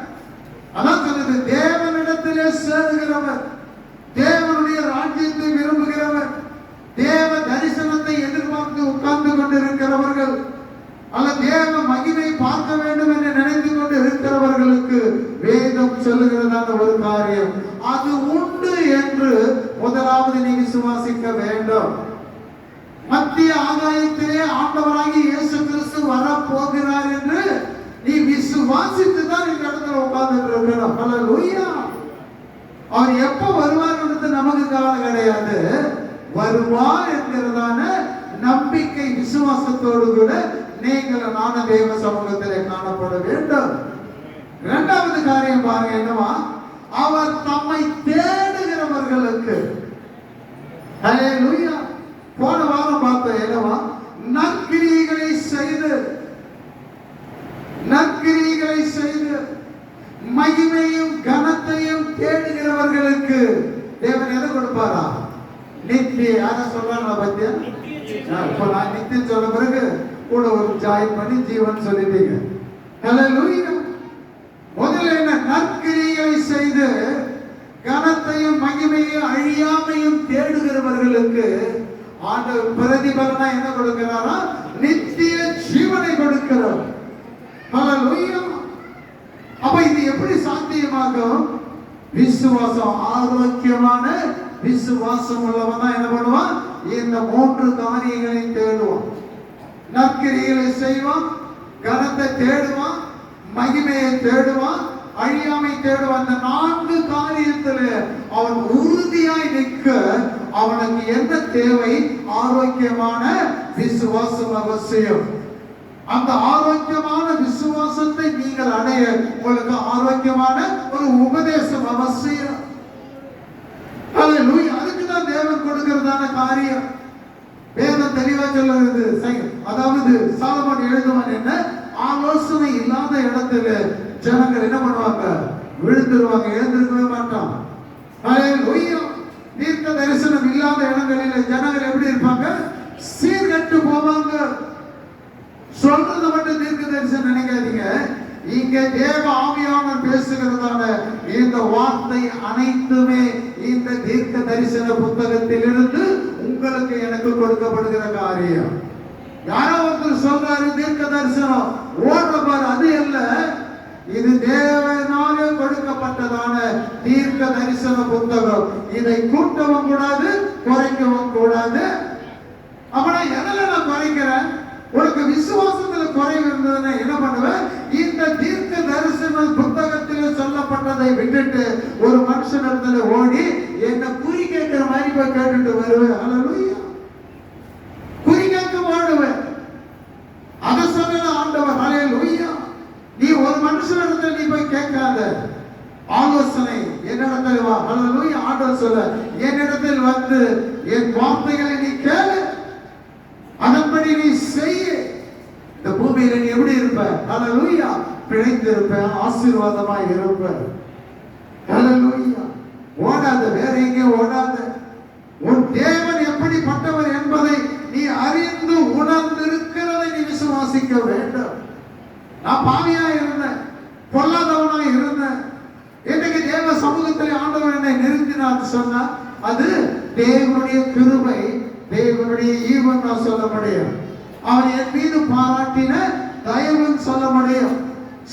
அதான் சொல்லுது, தேவனிடத்திலே சேருகிறவர், தேவனுடைய ராஜ்யத்தை விரும்புகிறவர், தேவ தரிசனத்தை எதிர்பார்த்து உட்கார்ந்து கொண்டிருக்கிறவர்கள், அல்ல தேவ மகிமை பார்க்க வேண்டும் என்று சொல்லுகிறதான ஒரு காரியம், அது உண்டு என்று முதலாவது நீ விசுவாசிக்க வேண்டும். மத்திய ஆகாயத்திலே ஆண்டவராகி இயேசு கிறிஸ்து வரப்போகிறார் என்று நீ விசுவாசித்து தான் இந்த இடத்துல உட்கார்ந்துட்டு இருக்கிறோம். ஹல்லேலூயா. அவர் எப்ப வருவார் என்று நமக்கு கவலை கிடையாது. வருவார் என்கிறதான நம்பிக்கை விசுவாசத்தோடு கூட நீங்கள் நான தேவ சமூகத்திலே காணப்பட வேண்டும். இரண்டாவது காரியம் பாருங்க, என்னவா? அவர் தம்மை தேடுகிறவர்களுக்கு. ஹல்லேலூயா. போன வாரம் பார்த்த என்னவா? நற்கிரியைகளை செய்து மகிமையும் கனத்தையும் தேடுகிறவர்களுக்கு தேவன் எதை கொடுப்பாரா? நித்திய. யார சொல்றாங்க பத்தியா? இப்ப நான் நித்தியம் சொல்ல பிறகு கூட ஒரு ஜாயின் பண்ணி ஜீவன் சொல்லிட்டீங்க. ஹல்லேலூயா. முதல்ல என்ன? நற்கிரியை செய்து கனத்தையும் மகிமையும் அழியாமையும் தேடுகிறவர்களுக்கு ஆண்டவர் பிரதிபலனா என்ன கொடுக்கிறாரா? நித்திய ஜீவனை கொடுக்கிறார். ஹல்லேலூயா. அப்ப இது எப்படி சாத்தியமாகும்? விசுவாசம், ஆரோக்கியமான விசுவாசம் உள்ளவன் தான் என்ன பண்ணுவான்? இந்த மூன்று காரியங்களை தேடுவான். நற்கிரிகளை செய்வான், கனத்தை தேடுவான், மகிமையை தேடுவான், அழியாமை தேடுவான். அந்த நான்கு காரியத்தில் அவன் உறுதியாய் நிற்க அவனுக்கு என்ன தேவை? ஆரோக்கியமான விசுவாசம் அவசியம். அந்த ஆரோக்கியமான விசுவாசத்தை நீங்கள் அடைய உங்களுக்கு ஆரோக்கியமான ஒரு உபதேசம் அவசியம். ஹல்லேலூயா. அதுக்கு தான் தேவன் கொடுக்கிறதான காரியம். வேதம் தெளிவா சொல்லுகிறது. அதாவது சாலமோன் எழுதுவான் என்ன? ஆலோசனை இல்லாத இடத்துல ஜனங்கள் என்ன பண்ணுவாங்க? விழுந்துருவாங்க, எழுந்திருக்கவே மாட்டான். ஹல்லேலூயா. தீர்க்க தரிசனம் இல்லாத இடங்களில் ஜனங்கள் எப்படி இருப்பாங்க? சீர்கட்டு போவாங்க. சொல்றது மட்டும் தீர்க்க தரிசனம் நினைக்காதீங்க. இங்க தேவ ஆவியானவர் பேசுகிறதான இந்த வார்த்தை அனைத்துமே இந்த தீர்க்க தரிசன புத்தகத்திலிருந்து உங்களுக்கு எனக்கு கொடுக்கப்படுகிற காரியம். யாரோ ஒருத்தர் சொல்றாரு தீர்க்க தரிசனம் ஓடுறப்பாரு, அது அல்ல. இது தேவனாலே கொடுக்கப்பட்டதான தீர்க்க தரிசன புத்தகம். இதை கூட்டவும் கூடாது, குறைக்கவும் கூடாது. அப்பனா எதில் நான் குறைக்கிறேன்? உனக்கு விசுவாசத்துல குறைவு இருந்ததுன்னா என்ன பண்ணுவேன்? இந்த தீர்க்க தரிசன புத்தகத்தில் சொல்லப்பட்டதை விட்டுட்டு ஒரு மனுஷனிடத்துல ஓடி என்ன குறி கேட்கிற மாதிரி போய் கேட்டுட்டு வருவேன். ஹல்லேலூயா. குறி கேட்க ஓடுவேன். அதை சொன்ன ஆண்டவர். ஹல்லேலூயா. நீ ஒரு மனுஷனிடத்துல நீ போய் கேட்காத. ஆலோசனை என்னிடத்தில் வா. ஹல்லேலூயா. ஆண்டவர் சொல்ல, என்னிடத்தில் வந்து என் வார்த்தைகளை நீ கேளு, அதன்படி நீ செய்ய. இந்த பூமியில நீ எப்படி இருப்ப? ஹல்லேலூயா. பிழைத்து இருப்ப, ஆசீர்வாதமாய் இருப்ப. ஹல்லேலூயா. ஓடாத, வேற எங்கேயும் ஓடாத. உன் தேவன் எப்படிப்பட்டவர் என்பதை நீ அறிந்து உணர்ந்திருக்கிறதை நீ விசுவாசிக்க வேண்டும். நான் பாவியா இருந்தேன், பொல்லாதவனா இருந்தேன். இன்னைக்கு தேவ சமூகத்தில் ஆண்டவர் என்னை நிறுத்தினார் சொன்னா அது தேவனுடைய கிருபை, தேவனுடைய ஈவன் நான் சொல்ல முடியும். அவன் என் மீது பாராட்டின தயவுன்னு சொல்ல முடியும்,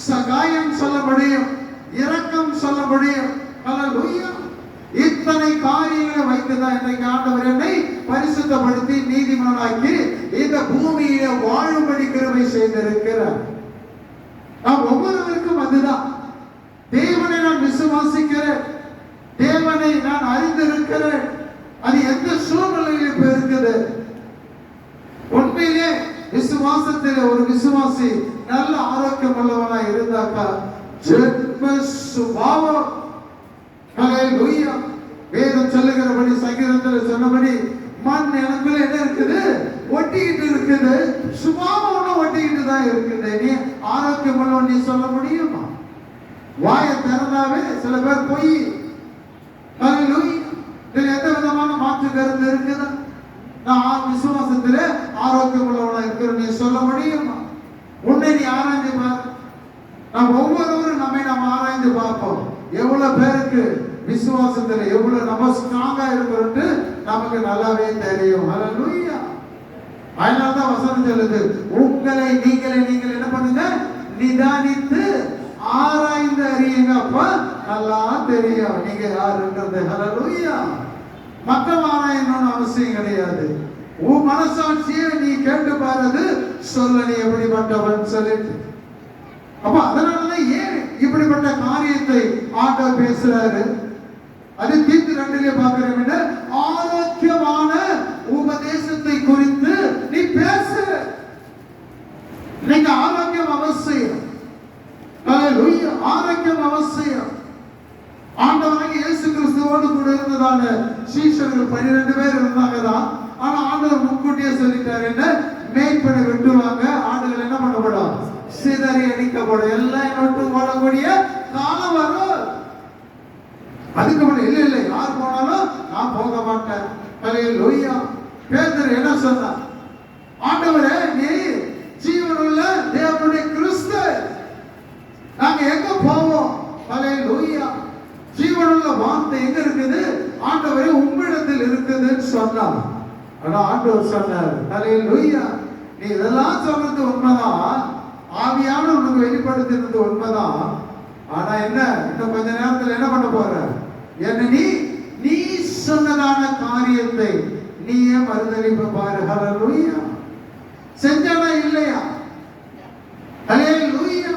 சகாயம் சொல்ல முடியும், இரக்கம் சொல்ல முடியும். ஹல்லேலூயா. இத்தனை காரியங்களை வைத்துதான் இன்றைக்கு ஆண்டவர் என்னை பரிசுத்தப்படுத்தி நீதிமானாக்கி இந்த பூமியில வாழும்படி கிருபை செய்திருக்கிறார். நாம் ஒவ்வொருவருக்கும் அதுதான். தேவனை நான் விசுவாசிக்கிறேன், தேவனை நான் அறிந்திருக்கிறேன். அது எந்த சூழ்நிலையில் இப்ப இருக்குது? உண்மையிலே விசுவாசத்தில் ஒரு விசுவாசி நல்ல ஆரோக்கியம் உள்ளவனா இருந்தாக்கா ஜென்ம சுபாவம். ஹல்லேலூயா. வேதம் சொல்லுகிறபடி, சங்கீதத்தில் சொன்னபடி மண் எனக்குள்ள என்ன இருக்குது? ஒட்டிக்கிட்டு இருக்குது. சுபாவம் ஒட்டிக்கிட்டு தான் இருக்குது. நீ ஆரோக்கியம் உள்ளவன் நீ சொல்ல முடியுமா? வாயை திறந்தாவே சில பேர் பொய். ஹல்லேலூயா. இதுல எந்த விதமான மாற்று கருத்து இருக்குதா? நான் விசுவாசத்துல ஆரோக்கியம் உள்ளவனா இருக்கிற நீ சொல்ல முடியுமா? உன்னை நீ ஆராய்ந்து பார். நாம் ஒவ்வொருவரும் நாம் ஆராய்ந்து பார்ப்போம். எவ்வளவு பேருக்கு விசுவாசத்துல எவ்வளவு நம்ம ஸ்ட்ராங்கா இருக்கிறது நமக்கு நல்லாவே தெரியும். ஹல்லேலூயா. அதனால்தான் வசனம் சொல்லுது, உங்களை நீங்கள் என்ன பண்ணுங்க? நிதானித்து ஆராய்ந்து அறியுங்க, அப்ப நல்லா தெரியும் நீங்க யாருன்றது. ஹல்லேலூயா. மற்றவங்க ஆராயணும்னு அவசியம் கிடையாது. உன் மனசாட்சியை நீ கேட்டு பாருது சொல்ல நீ எப்படிப்பட்டவன் சொல்லிட்டு. அப்ப அதனால ஏன் இப்படிப்பட்ட காரியத்தை ஆண்டவர் பேசுறாரு? அது தீத்து 2 பார்க்கிறோம். ஆரோக்கியமான உபதேசத்தை குறித்து நீ பேசு. நீங்க ஆரோக்கியம் அவசியம். ஹல்லேலூயா. ஆரோக்கியம் அவசியம். ஆண்டவராகிய இயேசு கிறிஸ்துவோடு கூட இருந்ததான சீஷர்கள் 12 பேர் இருந்தாங்க தான். ஆனா ஆண்டவர் முன்கூட்டியே சொல்லிட்டாரு, என்ன மேய்ப்பனை வெட்டுவாங்க, ஆடுகள் என்ன பண்ணப்படும், சிதறி அடிக்கப்படும், எல்லாம் விட்டு ஓடக்கூடிய காலம் வரும். அதுக்கு முன்னாடி இல்ல யார் போனாலும் நான் போக மாட்டேன். ஹல்லேலூயா. பேதுரு என்ன சொன்னார்? ஆண்டவரே நீ ஜீவனுள்ள தேவனுடைய கிறிஸ்து, நாங்க எங்க போவோம்? ஹல்லேலூயா. ஜீவனுள்ள வார்த்தை எங்க இருக்குது? ஆண்டவரே உம்மிடத்தில் இருக்குதுன்னு சொன்னார். ஆனா ஆண்டவர் சொன்னார், ஹல்லேலூயா, நீ இதெல்லாம் சொல்றது உண்மைதான், ஆவியானவர் உனக்கு வெளிப்படுத்தினது உண்மைதான். ஆனா என்ன, இன்னும் கொஞ்ச நேரத்தில் என்ன பண்ண போற? என்ன நீ சொன்னதான காரியத்தை நீயே மறுதலிப்ப பாரு. ஹல்லேலூயா. செஞ்சானா இல்லையா? ஹல்லேலூயா.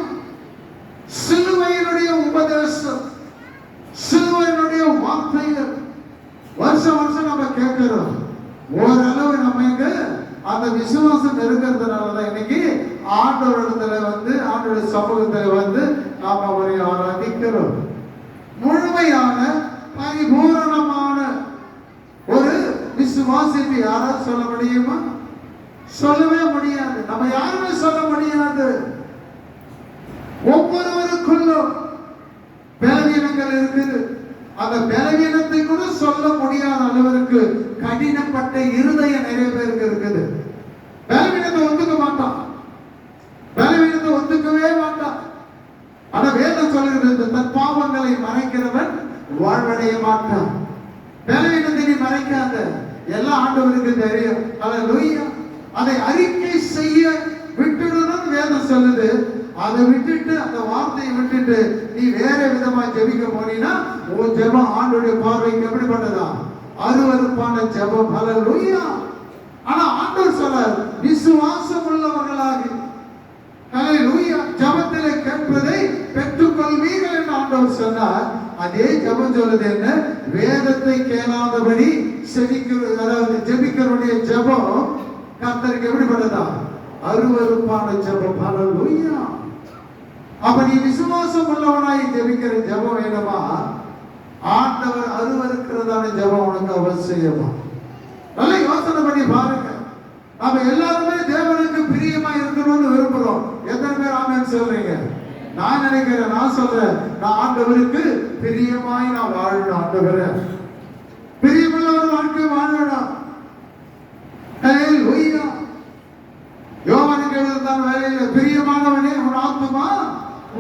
சிலுவையினுடைய உபதேசம், சிலுவையினுடைய வார்த்தைகள் வருஷம் வருஷம் நம்ம கேட்கிறோம். ஓரளவு நம்ம அந்த விசுவாசம் இருக்கிறதுனாலதான் இன்னைக்கு ஆண்டவரிடத்துல ஆண்டோட சமூகத்துல நாம அவரை ஆராதிக்கிறோம். முழுமையான பரிபூரணமான ஒரு விசுவாசிப்பு யாராவது சொல்ல முடியுமா? சொல்லவே முடியாது. நம்ம யாருமே சொல்ல முடியாது. ஒவ்வொருவருக்குள்ளும் பலவீனங்கள் இருக்குது. அந்த பலவீனத்தை கூட சொல்ல முடியாத அளவிற்கு கடினப்பட்ட இருதயம் நிறைய பேருக்கு இருக்குது. பலவீனத்தை ஒத்துக்க மாட்டான், பலவீனத்தை ஒத்துக்கவே மாட்டான். ஆனா வேதம் சொல்லுகிறது, தன் பாவங்களை மறைக்கிறவன் வாழ்வடைய மாட்டான். பலவீனத்தை நீ மறைக்காத, எல்லாம் ஆண்டவருக்கு தெரியும். ஹல்லேலூயா. அதை அறிக்கை செய்ய விட்டுடணும் வேதம் சொல்லுது. அதை விட்டுட்டு, அந்த வார்த்தையை விட்டுட்டு நீ வேற விதமா ஜெபிக்க போனீங்கன்னா உன் ஜெபம் ஆண்டவருடைய பார்வைக்கு எப்படிப்பட்டதா? அருவருப்பான ஜெபம். ஹல்லேலூயா. ஆனா ஆண்டவர் சொல்றார், விசுவாசம் உள்ளவர்களாக ஹல்லேலூயா ஜெபத்திலே கேட்பதை பெற்றுக்கொள்வீர்கள் என்று ஆண்டவர் சொன்னார். அதே ஜெபம் சொல்லுது என்ன? வேதத்தை கேளாதபடி ஜெபிக்கிறவருடைய ஜெபம் கர்த்தருக்கு எப்படிப்பட்டதா? அருவருப்பான ஜெபம். ஹல்லேலூயா. அப்ப நீ விசுவாசம் உள்ளவனாய் ஜெபிக்கிற ஜெபம் வேணுமா? ஆண்டவர் அருவருக்கிறதான ஜெபம் உனக்கு அவசியமா? நல்ல யோசனை பண்ணி பாருங்க. நாம எல்லாருமே தேவனுக்கு பிரியமா இருக்கணும்னு விரும்புறோம். எத்தனை பேர் ஆமென் சொல்றீங்க? நான் நினைக்கிறேன், நான் சொல்றேன், நான் ஆண்டவருக்கு பிரியமாய் நான் வாழணும். ஆண்டவரே பிரியமுள்ள ஒரு வாழ்க்கை வாழணும். ஹல்லேலூயா. யோவானுக்கு எழுதின வேலையில பிரியமானவனே உன் ஆத்துமா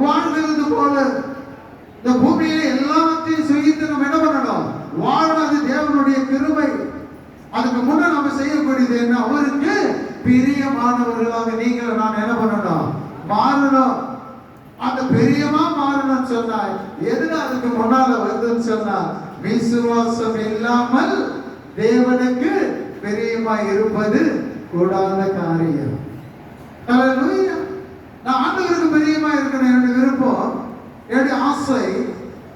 வாழ்கிறது போல இந்த பூமியில எல்லாத்தையும் செய்து நம்ம என்ன பண்ணணும்? வாழறது தேவனுடைய கிருபை. அதுக்கு முன்ன நம்ம செய்யக்கூடியது என்ன? அவருக்கு பிரியமானவர்களாக நீங்கள் நான் என்ன பண்ணணும்? மாறணும். அந்த பிரியமா மாறணும்னு சொன்னா எதுல அதுக்கு முன்னால வருதுன்னு சொன்னா, விசுவாசம் இல்லாமல் தேவனுக்கு பிரியமா இருப்பது கூடாத காரியம். ஹல்லேலூயா. நான் ஆண்டவருக்கு பிரியமா இருக்கணும், என்னுடைய விருப்பம், என்னுடைய ஆசை.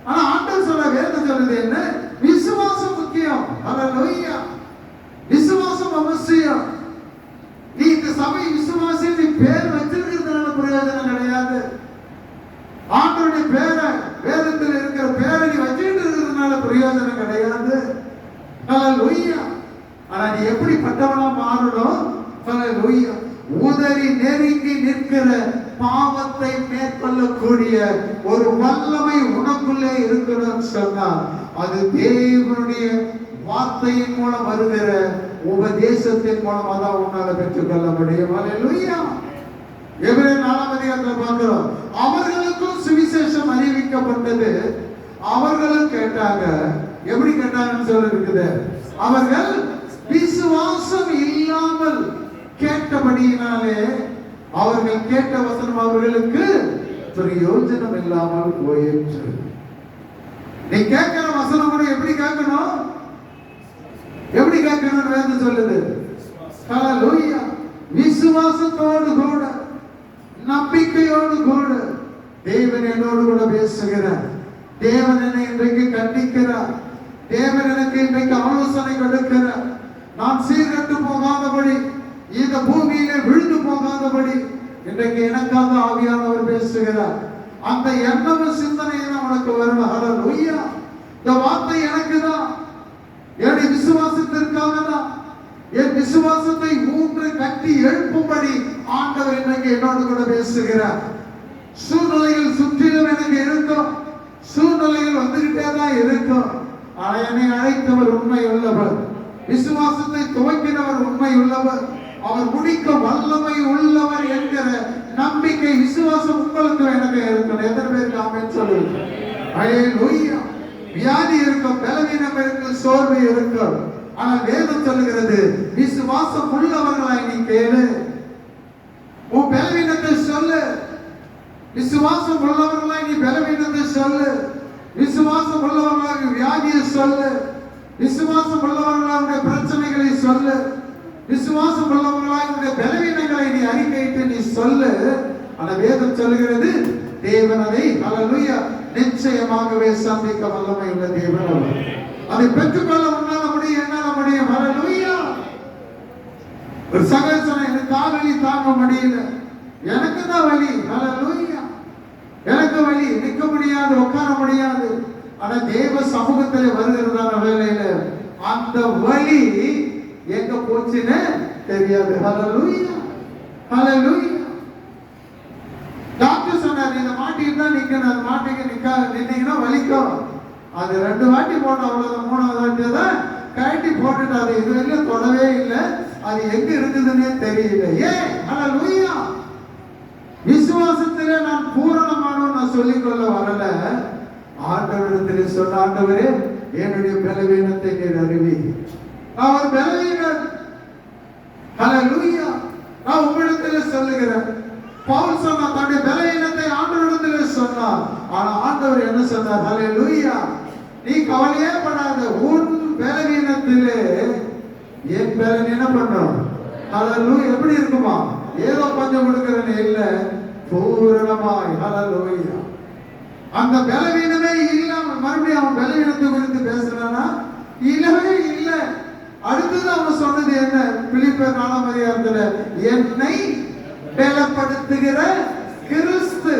ஆனா ஆண்டவர் சொல்ற வேதம் சொல்றது என்ன? விசுவாசம் முக்கியம். ஹல்லேலூயா. விசுவாசம் அவசியம். நீ இந்த சபை விசுவாசி நீ பேர் வச்சிருக்கிறதுனால பிரயோஜனம் கிடையாது. ஆண்டவருடைய பேரை, வேதத்தில் இருக்கிற பேரை நீ வச்சுட்டு இருக்கிறதுனால பிரயோஜனம் கிடையாது. ஹல்லேலூயா. ஆனா நீ எப்படிப்பட்டவனா மாறணும்? ஹல்லேலூயா. உதறி நெருங்கி நிற்கிற பாவத்தை மேற்கொள்ளக்கூடிய ஒரு வல்லமை உனக்குள்ளே இருக்கணும்னு சொன்னா அது தேவனுடைய வார்த்தையின் மூலம் வருகிற உபதேசத்தின் மூலமா தான் உன்னால பெற்றுக்கொள்ள முடியும். ஹல்லேலூயா. எபிரேயர் 4ஆம் அதிகாரத்துல பார்க்கிறோம், அவர்களுக்கும் சுவிசேஷம் அறிவிக்கப்பட்டது, அவர்களும் கேட்டாங்க. எப்படி கேட்டாங்கன்னு சொல்ல இருக்குது? அவர்கள் விசுவாசம் இல்லாமல் கேட்டபடியினாலே அவர்கள் கேட்ட வசனம் அவர்களுக்கு பிரயோஜனம் இல்லாமல் போயிற்று. நீ கேட்கிற வசனம் கூட எப்படி கேட்கணும்? எப்படி கேட்கணும் வேதம் சொல்லுது. ஹல்லேலூயா. விசுவாசத்தோடு கூட, நம்பிக்கையோடு கூட தேவன் என்னோடு கூட பேசுகிறார். தேவன் என்னை இன்றைக்கு கண்டிக்கிறார். தேவன் எனக்கு இன்றைக்கு ஆலோசனை கொடுக்கிறார். நான் சீர்கட்டு போகாதபடி, இந்த பூமியிலே விழுந்து போகாதபடி இன்றைக்கு எனக்காக ஆவியானவர் பேசுகிறார். அந்த எண்ணமும் சிந்தனையும் அவனுக்கு வரும். ஹல்லேலூயா. இந்த வார்த்தை எனக்கு தான், என்னுடைய விசுவாசத்திற்காக தான். என் விசுவாசத்தை மூன்று கட்டி எழுப்பும்படி ஆண்டவர் இன்றைக்கு என்னோடு கூட பேசுகிறார். சூழ்நிலைகள் சுற்றிலும் எனக்கு இருக்கும், சூழ்நிலைகள் வந்துகிட்டே தான் இருக்கும். ஆனால் என்னை அழைத்தவர் உண்மை உள்ளவர், விசுவாசத்தை துவக்கினவர் உண்மை உள்ளவர், அவர் முடிக்க வல்லமை உள்ளவர் என்கிற நம்பிக்கை, விசுவாசம் உங்களுக்கு எனக்கு இருக்கணும். எத்தனை பேருக்கு ஆமென் சொல்லுங்க. ஹல்லேலூயா. வியாதி இருக்கும், பலவீனம் இருக்கும், சோர்வு இருக்கும். ஆனால் வேதம் சொல்லுகிறது, விசுவாசம் உள்ளவர்களாய் நீ கேளு, உன் பலவீனத்தை சொல்லு. விசுவாசம் உள்ளவர்களாய் நீ பலவீனத்தை சொல்லு. விசுவாசம் உள்ளவர்களாக வியாதியை சொல்லு. விசுவாசம் உள்ளவர்களாக பிரச்சனைகளை சொல்லு. விசுவாசம் உள்ளவர்களாக பலவீனங்களை நீ அறிக்கையிட்டு நீ சொல்லு. ஆனா வேதம் சொல்லுகிறது, தேவன் அதை ஹல்லேலூயா நிச்சயமாகவே சந்திக்க வல்லமை உள்ள தேவன் அவர். அதை பெற்றுக்கொள்ள உன்னால முடியும், என்னால முடியும். ஹல்லேலூயா. ஒரு சகோதரன், எனக்கு காவலி தாங்க முடியல, எனக்கு தான் வலி. ஹல்லேலூயா. எனக்கு வலி, நிற்க முடியாது, உட்கார முடியாது. ஆனா தேவ சமூகத்தில் வருகிறதான வேலையில அந்த வலி எங்க போச்சுன்னு தெரியாது. ஹல்லேலூயா. ஹல்லேலூயா. டாக்டர் சொன்னார், இந்த மாட்டிட்டு தான் நிக்கணும், அந்த மாட்டிக்கு நின்னீங்கன்னா வலிக்கும். அது 2 வாட்டி போட்டோம், அவ்வளவுதான். 3வது வாட்டி தான் கழட்டி போட்டுட்டு அது இதுவரையிலும் தொடவே இல்லை. அது எங்க இருக்குதுன்னே தெரியல. ஏன்? ஹல்லேலூயா. விசுவாசத்திலே நான் பூரணமானவன் நான் சொல்லிக்கொள்ள வரல. ஆண்டவரிடத்திலே சொன்ன, ஆண்டவரே என்னுடைய பலவீனத்தை நீர் அறிவி. அவர் பலவீனன். ஹல்லேலூயா. நான் உங்களிடத்திலே சொல்லுகிறேன். பவுல் சொன்னா தன்னுடைய பலவீனத்தை ஆண்டவரிடத்திலே சொன்னார். ஆனா ஆண்டவர் என்ன சொன்னார்? ஹல்லேலூயா. நீ கவலையே படாத, உன் பலவீனத்திலே என் பலன் என்ன பண்ணும்? ஹல்லேலூயா. எப்படி இருக்குமா? ஏதோ கொஞ்சம் கொடுக்கிறேன்னு இல்ல, பூரணமாய். ஹல்லேலூயா. அந்த பலவீனமே இல்லாம மறுபடியும் அவன் பலவீனத்தை குறித்து பேசுறானா? இல்லவே இல்லை. அடுத்தது அவன் சொன்னது என்ன? பிலிப்பியர் 4ஆம் அதிகாரத்துல, என்னை பலப்படுத்துகிற கிறிஸ்து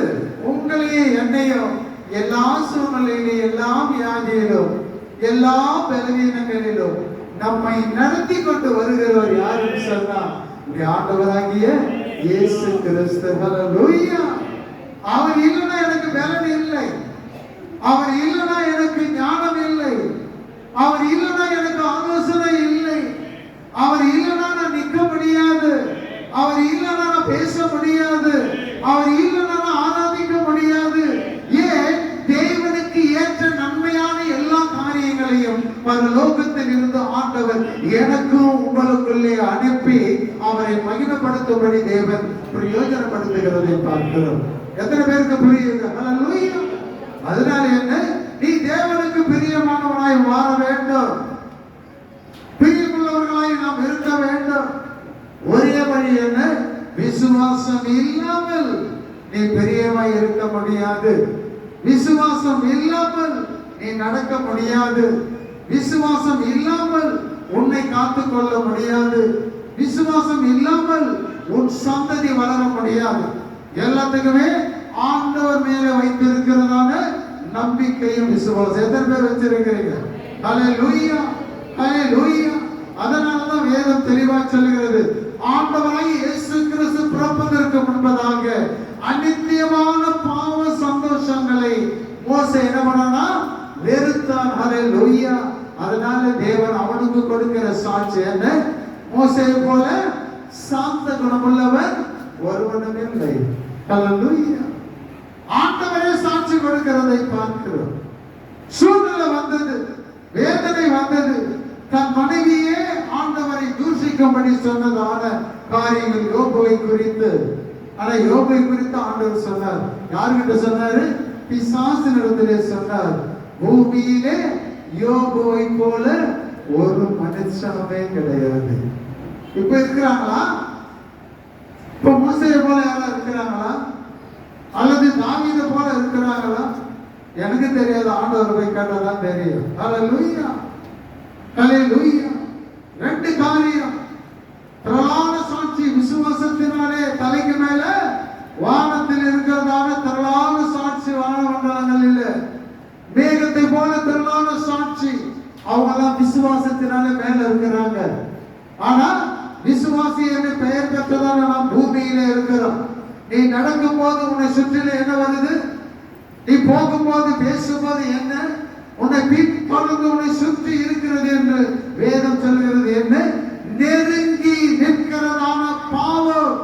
உங்களையே என்னையும் எல்லா சூழ்நிலையிலும், எல்லா வியாதியிலும், எல்லா பலவீனங்களிலும் நம்மை நடத்தி கொண்டு வருகிறவர் யாருன்னு சொன்னா, ஆண்டவராகிய இயேசு கிறிஸ்து. ஹல்லேலூயா. அவர் இல்லைன்னா எனக்கு பலன் இல்லை, அவர் இல்லைன்னா எனக்கு ஞானம் இல்லை, அவர் இல்லைன்னா எனக்கு ஆலோசனை இல்லை, அவர் இல்லைன்னா நான் நிற்க முடியாது, அவர் இல்லைன்னா நான் பேச முடியாது, அவர் இல்லைன்னா நான் ஆராதிக்க முடியாது. ஏன்? தேவனுக்கு ஏற்ற நன்மையான எல்லா காரியங்களையும் பரலோகத்தில் இருந்து ஆண்டவர் எனக்கும் உங்களுக்குள்ளே அனுப்பி அவரை மகிமைப்படுத்தும்படி தேவன் பிரயோஜனப்படுத்துகிறதை பார்க்கிறோம். எத்தனை பேருக்கு புரியுது? ஹல்லேலூயா. அதனால என்ன? நீ தேவனுக்கு பிரியமானவனாய் மாற வேண்டும், பிரியமுள்ளவர்களாய் நாம் இருக்க வேண்டும். ஒரே வழி என்ன? விசுவாசம் இல்லாமல் நீ பெரியவாய் இருக்க முடியாது. விசுவாசம் இல்லாமல் நீ நடக்க முடியாது. விசுவாசம் இல்லாமல் உன்னை காத்துக் கொள்ள முடியாது. விசுவாசம் இல்லாமல் உன் சந்ததி வளர முடியாது. எல்லாத்துக்குமே ஆண்டவர் மேல வைத்திருக்கிறதான நம்பிக்கையும் விசுவாசம். எத்தனை பேர் வச்சிருக்கிறீங்க? ஹல்லேலூயா. ஹல்லேலூயா. அதனாலதான் வேதம் தெளிவா சொல்லுகிறது, ஆண்டவராய் இயேசு கிறிஸ்து பிறப்பதற்கு முன்பதாக அநித்தியமான பாவ சந்தோஷங்களை மோசே என்ன பண்ணானா? வெறுத்தான். ஹல்லேலூயா. அதனால தேவன் அவனுக்கு கொடுக்கிற சாட்சி என்ன? மோசேயை போல சாந்த குணமுள்ளவர் ஒருவனும் இல்லை. ஹல்லேலூயா. ஆண்டவரே சாட்சி கொடுக்கிறதை பார்க்கிறோம். சூழ்நிலை வந்தது, வேதனை வந்தது, தன் மனைவியே ஆண்டவரை தூஷிக்கும்படி சொன்னதான காரியங்கள் யோபுவை குறித்து. ஆனா யோபுவை குறித்து ஆண்டவர் சொன்னார். யாருகிட்ட சொன்னாரு? பிசாசினிடத்திலே சொன்னார். பூமியிலே யோபுவை போல ஒரு மனுஷனமே கிடையாது. இப்ப இருக்கிறாங்களா? இப்ப மோசேயை போல யாரா இருக்கிறாங்களா? அல்லது தாவீதை போல இருக்கிறாங்களா? எனக்கு தெரியாது. ஆண்டவர் போய் கேட்டாதான் தெரியும். ஹல்லேலூயா, ஹல்லேலூயா. ரெண்டு காரியம். திரளான சாட்சி விசுவாசத்தினாலே தலைக்கு மேல வானத்தில் இருக்கிறதான திரளான சாட்சி வானமண்டலங்களில் மேகத்தை போல திரளான சாட்சி. அவங்க எல்லாம் விசுவாசத்தினால மேல இருக்கிறாங்க. ஆனா விசுவாசி என்று பெயர் பெற்றதான நாம் பூமியில இருக்கிறோம். நீ நடக்கும் போது உன்னை சுற்றில என்ன வருது? நீ போகும்போது பேசும்போது என்ன? உன்னை பின்தொடர்ந்து உன்னை சுற்றி இருக்கிறது என்று வேதம் சொல்கிறது. என்ன? நெருங்கி நிற்கிறதான பாவம்,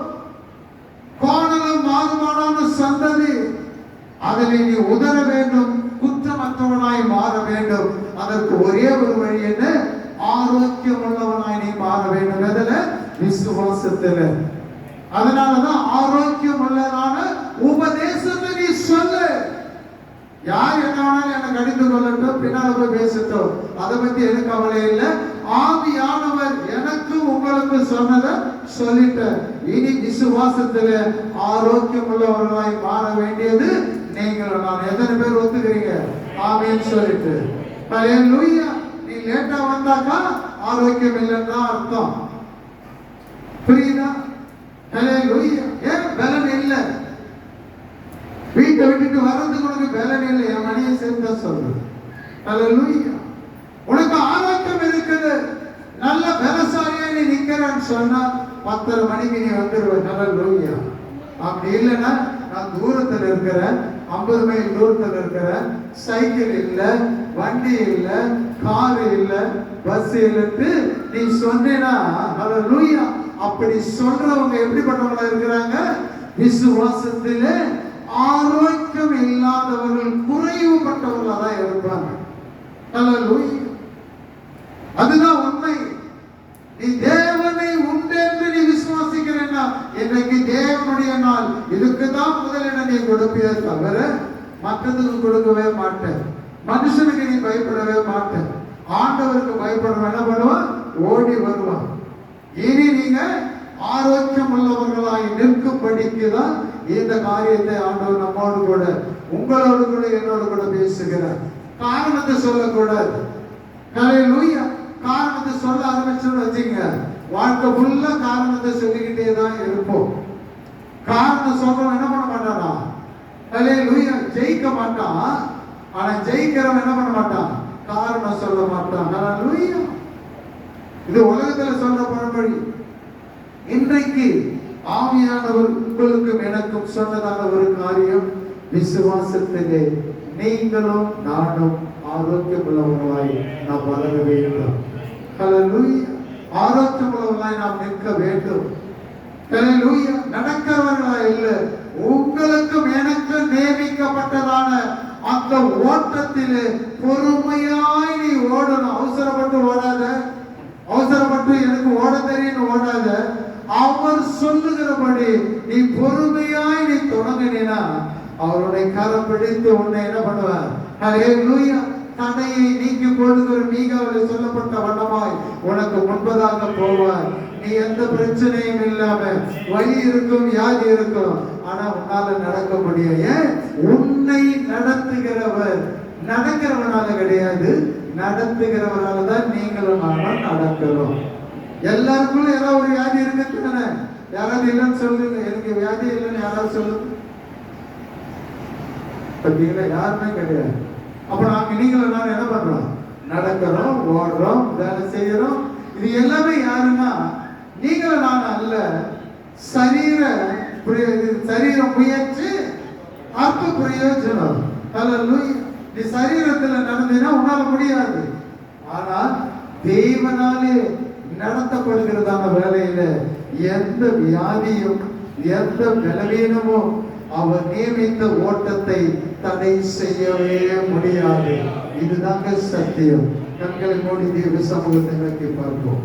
கோணலும் மாறுபாடான சந்ததி. அதில் நீ உதற வேண்டும், குற்றமற்றவனாய் மாற வேண்டும். அதற்கு ஒரே ஒரு வழி என்ன? ஆரோக்கியம் உள்ளவனாய் நீ மாற வேண்டும். எதுல? விசுவாசத்துல. அதனாலதான் ஆரோக்கியம் உள்ளதான உபதேசத்தை நீ சொல்லு. யார் என்ன வேணாலும் எனக்கு அடித்து கொள்ளட்டும், பின்னால போய் பேசட்டும், அதை பத்தி எனக்கு கவலை இல்லை. ஆவியானவர் எனக்கு உங்களுக்கு சொன்னதை சொல்லிட்ட. இனி விசுவாசத்துல ஆரோக்கியம் உள்ளவர்களாய் மாற வேண்டியது நீங்கள். நான் எத்தனை பேர் ஒத்துக்கிறீங்க? ஆமீன் சொல்லிட்டு. ஹல்லேலூயா. நீ லேட்டா வந்தாக்கா ஆரோக்கியம் இல்லைன்னு தான் அர்த்தம். புரியுதா? ஹல்லேலூயா. ஏன் பலன் இல்லை? வீட்டை விட்டுட்டு வர்றதுக்கு உனக்கு பலன் இல்லை. என் மனையை சேர்ந்தா சொல்றது. ஹல்லேலூயா. உனக்கு ஆரோக்கியம் இருக்குது, நல்ல பலசாலியா நீ நிக்கிறன்னு சொன்னா 10:30 மணிக்கு நீ வந்துருவ. ஹல்லேலூயா. அப்படி இல்லைன்னா நான் தூரத்துல இருக்கிறேன், 50 மைல் தூரத்துல இருக்கிறேன், சைக்கிள் இல்ல, வண்டி இல்ல, கார் இல்ல, பஸ் இல்லட்டு நீ சொன்னேன்னா ஹல்லேலூயா. அப்படி சொல்றவங்க எப்படிப்பட்டவங்களா இருக்கிறாங்க? விசுவாசத்திலே ஆரோக்கியம் இல்லாதவர்கள், குறைவுபட்டவர்களா தான் இருப்பாங்க. ஹல்லேலூயா. அதுதான் உண்மை. நீ தேவனை உண்டென்று நீ விசுவாசிக்கிறேன்னா இன்னைக்கு தேவனுடைய நாள். இதுக்கு தான் முதலிடம் நீ கொடுப்பே தவிர மற்றதுக்கு கொடுக்கவே மாட்டேன். மனுஷனுக்கு நீ பயப்படவே மாட்டேன். ஆண்டவருக்கு பயப்படுற என்ன பண்ணுவான்? ஓடி வருவான். இனி நீங்க ஆரோக்கியம் உள்ளவர்களாய் நிற்கும்படிக்கு தான் இந்த காரியத்தை ஆண்டவர் நம்மோடு கூட, உங்களோடு கூட, என்னோடு கூட பேசுகிறார். காரணத்தை சொல்லக்கூடாது. ஹல்லேலூயா. காரணத்தை சொல்ல ஆரம்பிச்சோன்னு வச்சுங்க, வாழ்க்கை ஃபுல்லா காரணத்தை சொல்லிக்கிட்டே தான் இருப்போம். காரணம் சொல்றவன் என்ன பண்ண மாட்டானா? ஹல்லேலூயா. ஜெயிக்க மாட்டான். ஆனா ஜெயிக்கிறவன் என்ன பண்ண மாட்டான்? காரணம் சொல்ல மாட்டான். ஹல்லேலூயா. இது உலகத்துல சொல்ற பழமொழி. இன்றைக்கு ஆவியானவர் உங்களுக்கும் எனக்கும் சொன்னதான ஒரு காரியம், விசுவாசத்திலே நீங்களும் நானும் ஆரோக்கியம் உள்ளவர்களாய் நாம் வளர வேண்டும். ஹல்லேலூயா. ஆரோக்கியம் உள்ளவர்களாய் நாம் நிற்க வேண்டும். ஹல்லேலூயா. நடக்கிறவர்களாய் இல்லை, உங்களுக்கும் எனக்கும் நியமிக்கப்பட்டதான அந்த ஓட்டத்திலே பொறுமையாய் நீ ஓடணும். அவசரப்பட்டு ஓடாத. அவசரப்பட்டு எனக்கு ஓட தெரியும் ஓடாத. அவர் சொல்லுகிறபடி நீ பொறுமையாய் நீ தொடங்கினா அவருடைய கரம் பிடித்து உன்னை என்ன பண்ணுவார்? ஹல்லேலூயா. தடையை நீக்கி போடுகிற மீகாவில் சொல்லப்பட்ட வண்ணமாய் உனக்கு முன்பதாக போவார். நீ எந்த பிரச்சனையும் இல்லாம, வலி இருக்கும், வியாதி இருக்கும், ஆனா உன்னால நடக்க முடியும். ஏன்? உன்னை நடத்துகிறவர். நடக்கிறவனால கிடையாது, நடத்துகிறவரால தான் நீங்களும் நானும் நடக்கிறோம். எல்லாருக்குள்ள ஏதாவது ஒரு வியாதி இருக்குன்னு யாராவது இல்லைன்னு சொல்லுங்க. எனக்கு வியாதி இல்லைன்னு யாராவது சொல்லுங்க. பார்த்தீங்களா? யாருமே கிடையாது. அப்ப நாங்க நீங்களும் நானும் என்ன பண்றோம்? நடக்கிறோம், ஓடுறோம், வேலை செய்யறோம். இது எல்லாமே யாருன்னா நீங்களும் நான் அல்ல. சரீர முயற்சி, அற்ப பிரயோஜனம். ஹல்லேலூயா. நீ சரீரத்துல நடந்தீங்கன்னா உன்னால முடியாது. ஆனால் தேவனாலே நடத்தப்படுகிறதான வேலையில எந்த வியாதியும் எந்த பலவீனமும் அவர் நியமித்த ஓட்டத்தை தடை செய்யவே முடியாது. இதுதாங்க சத்தியம். கண்களை மூடி தேவ சமூகத்தை நோக்கி பார்ப்போம்.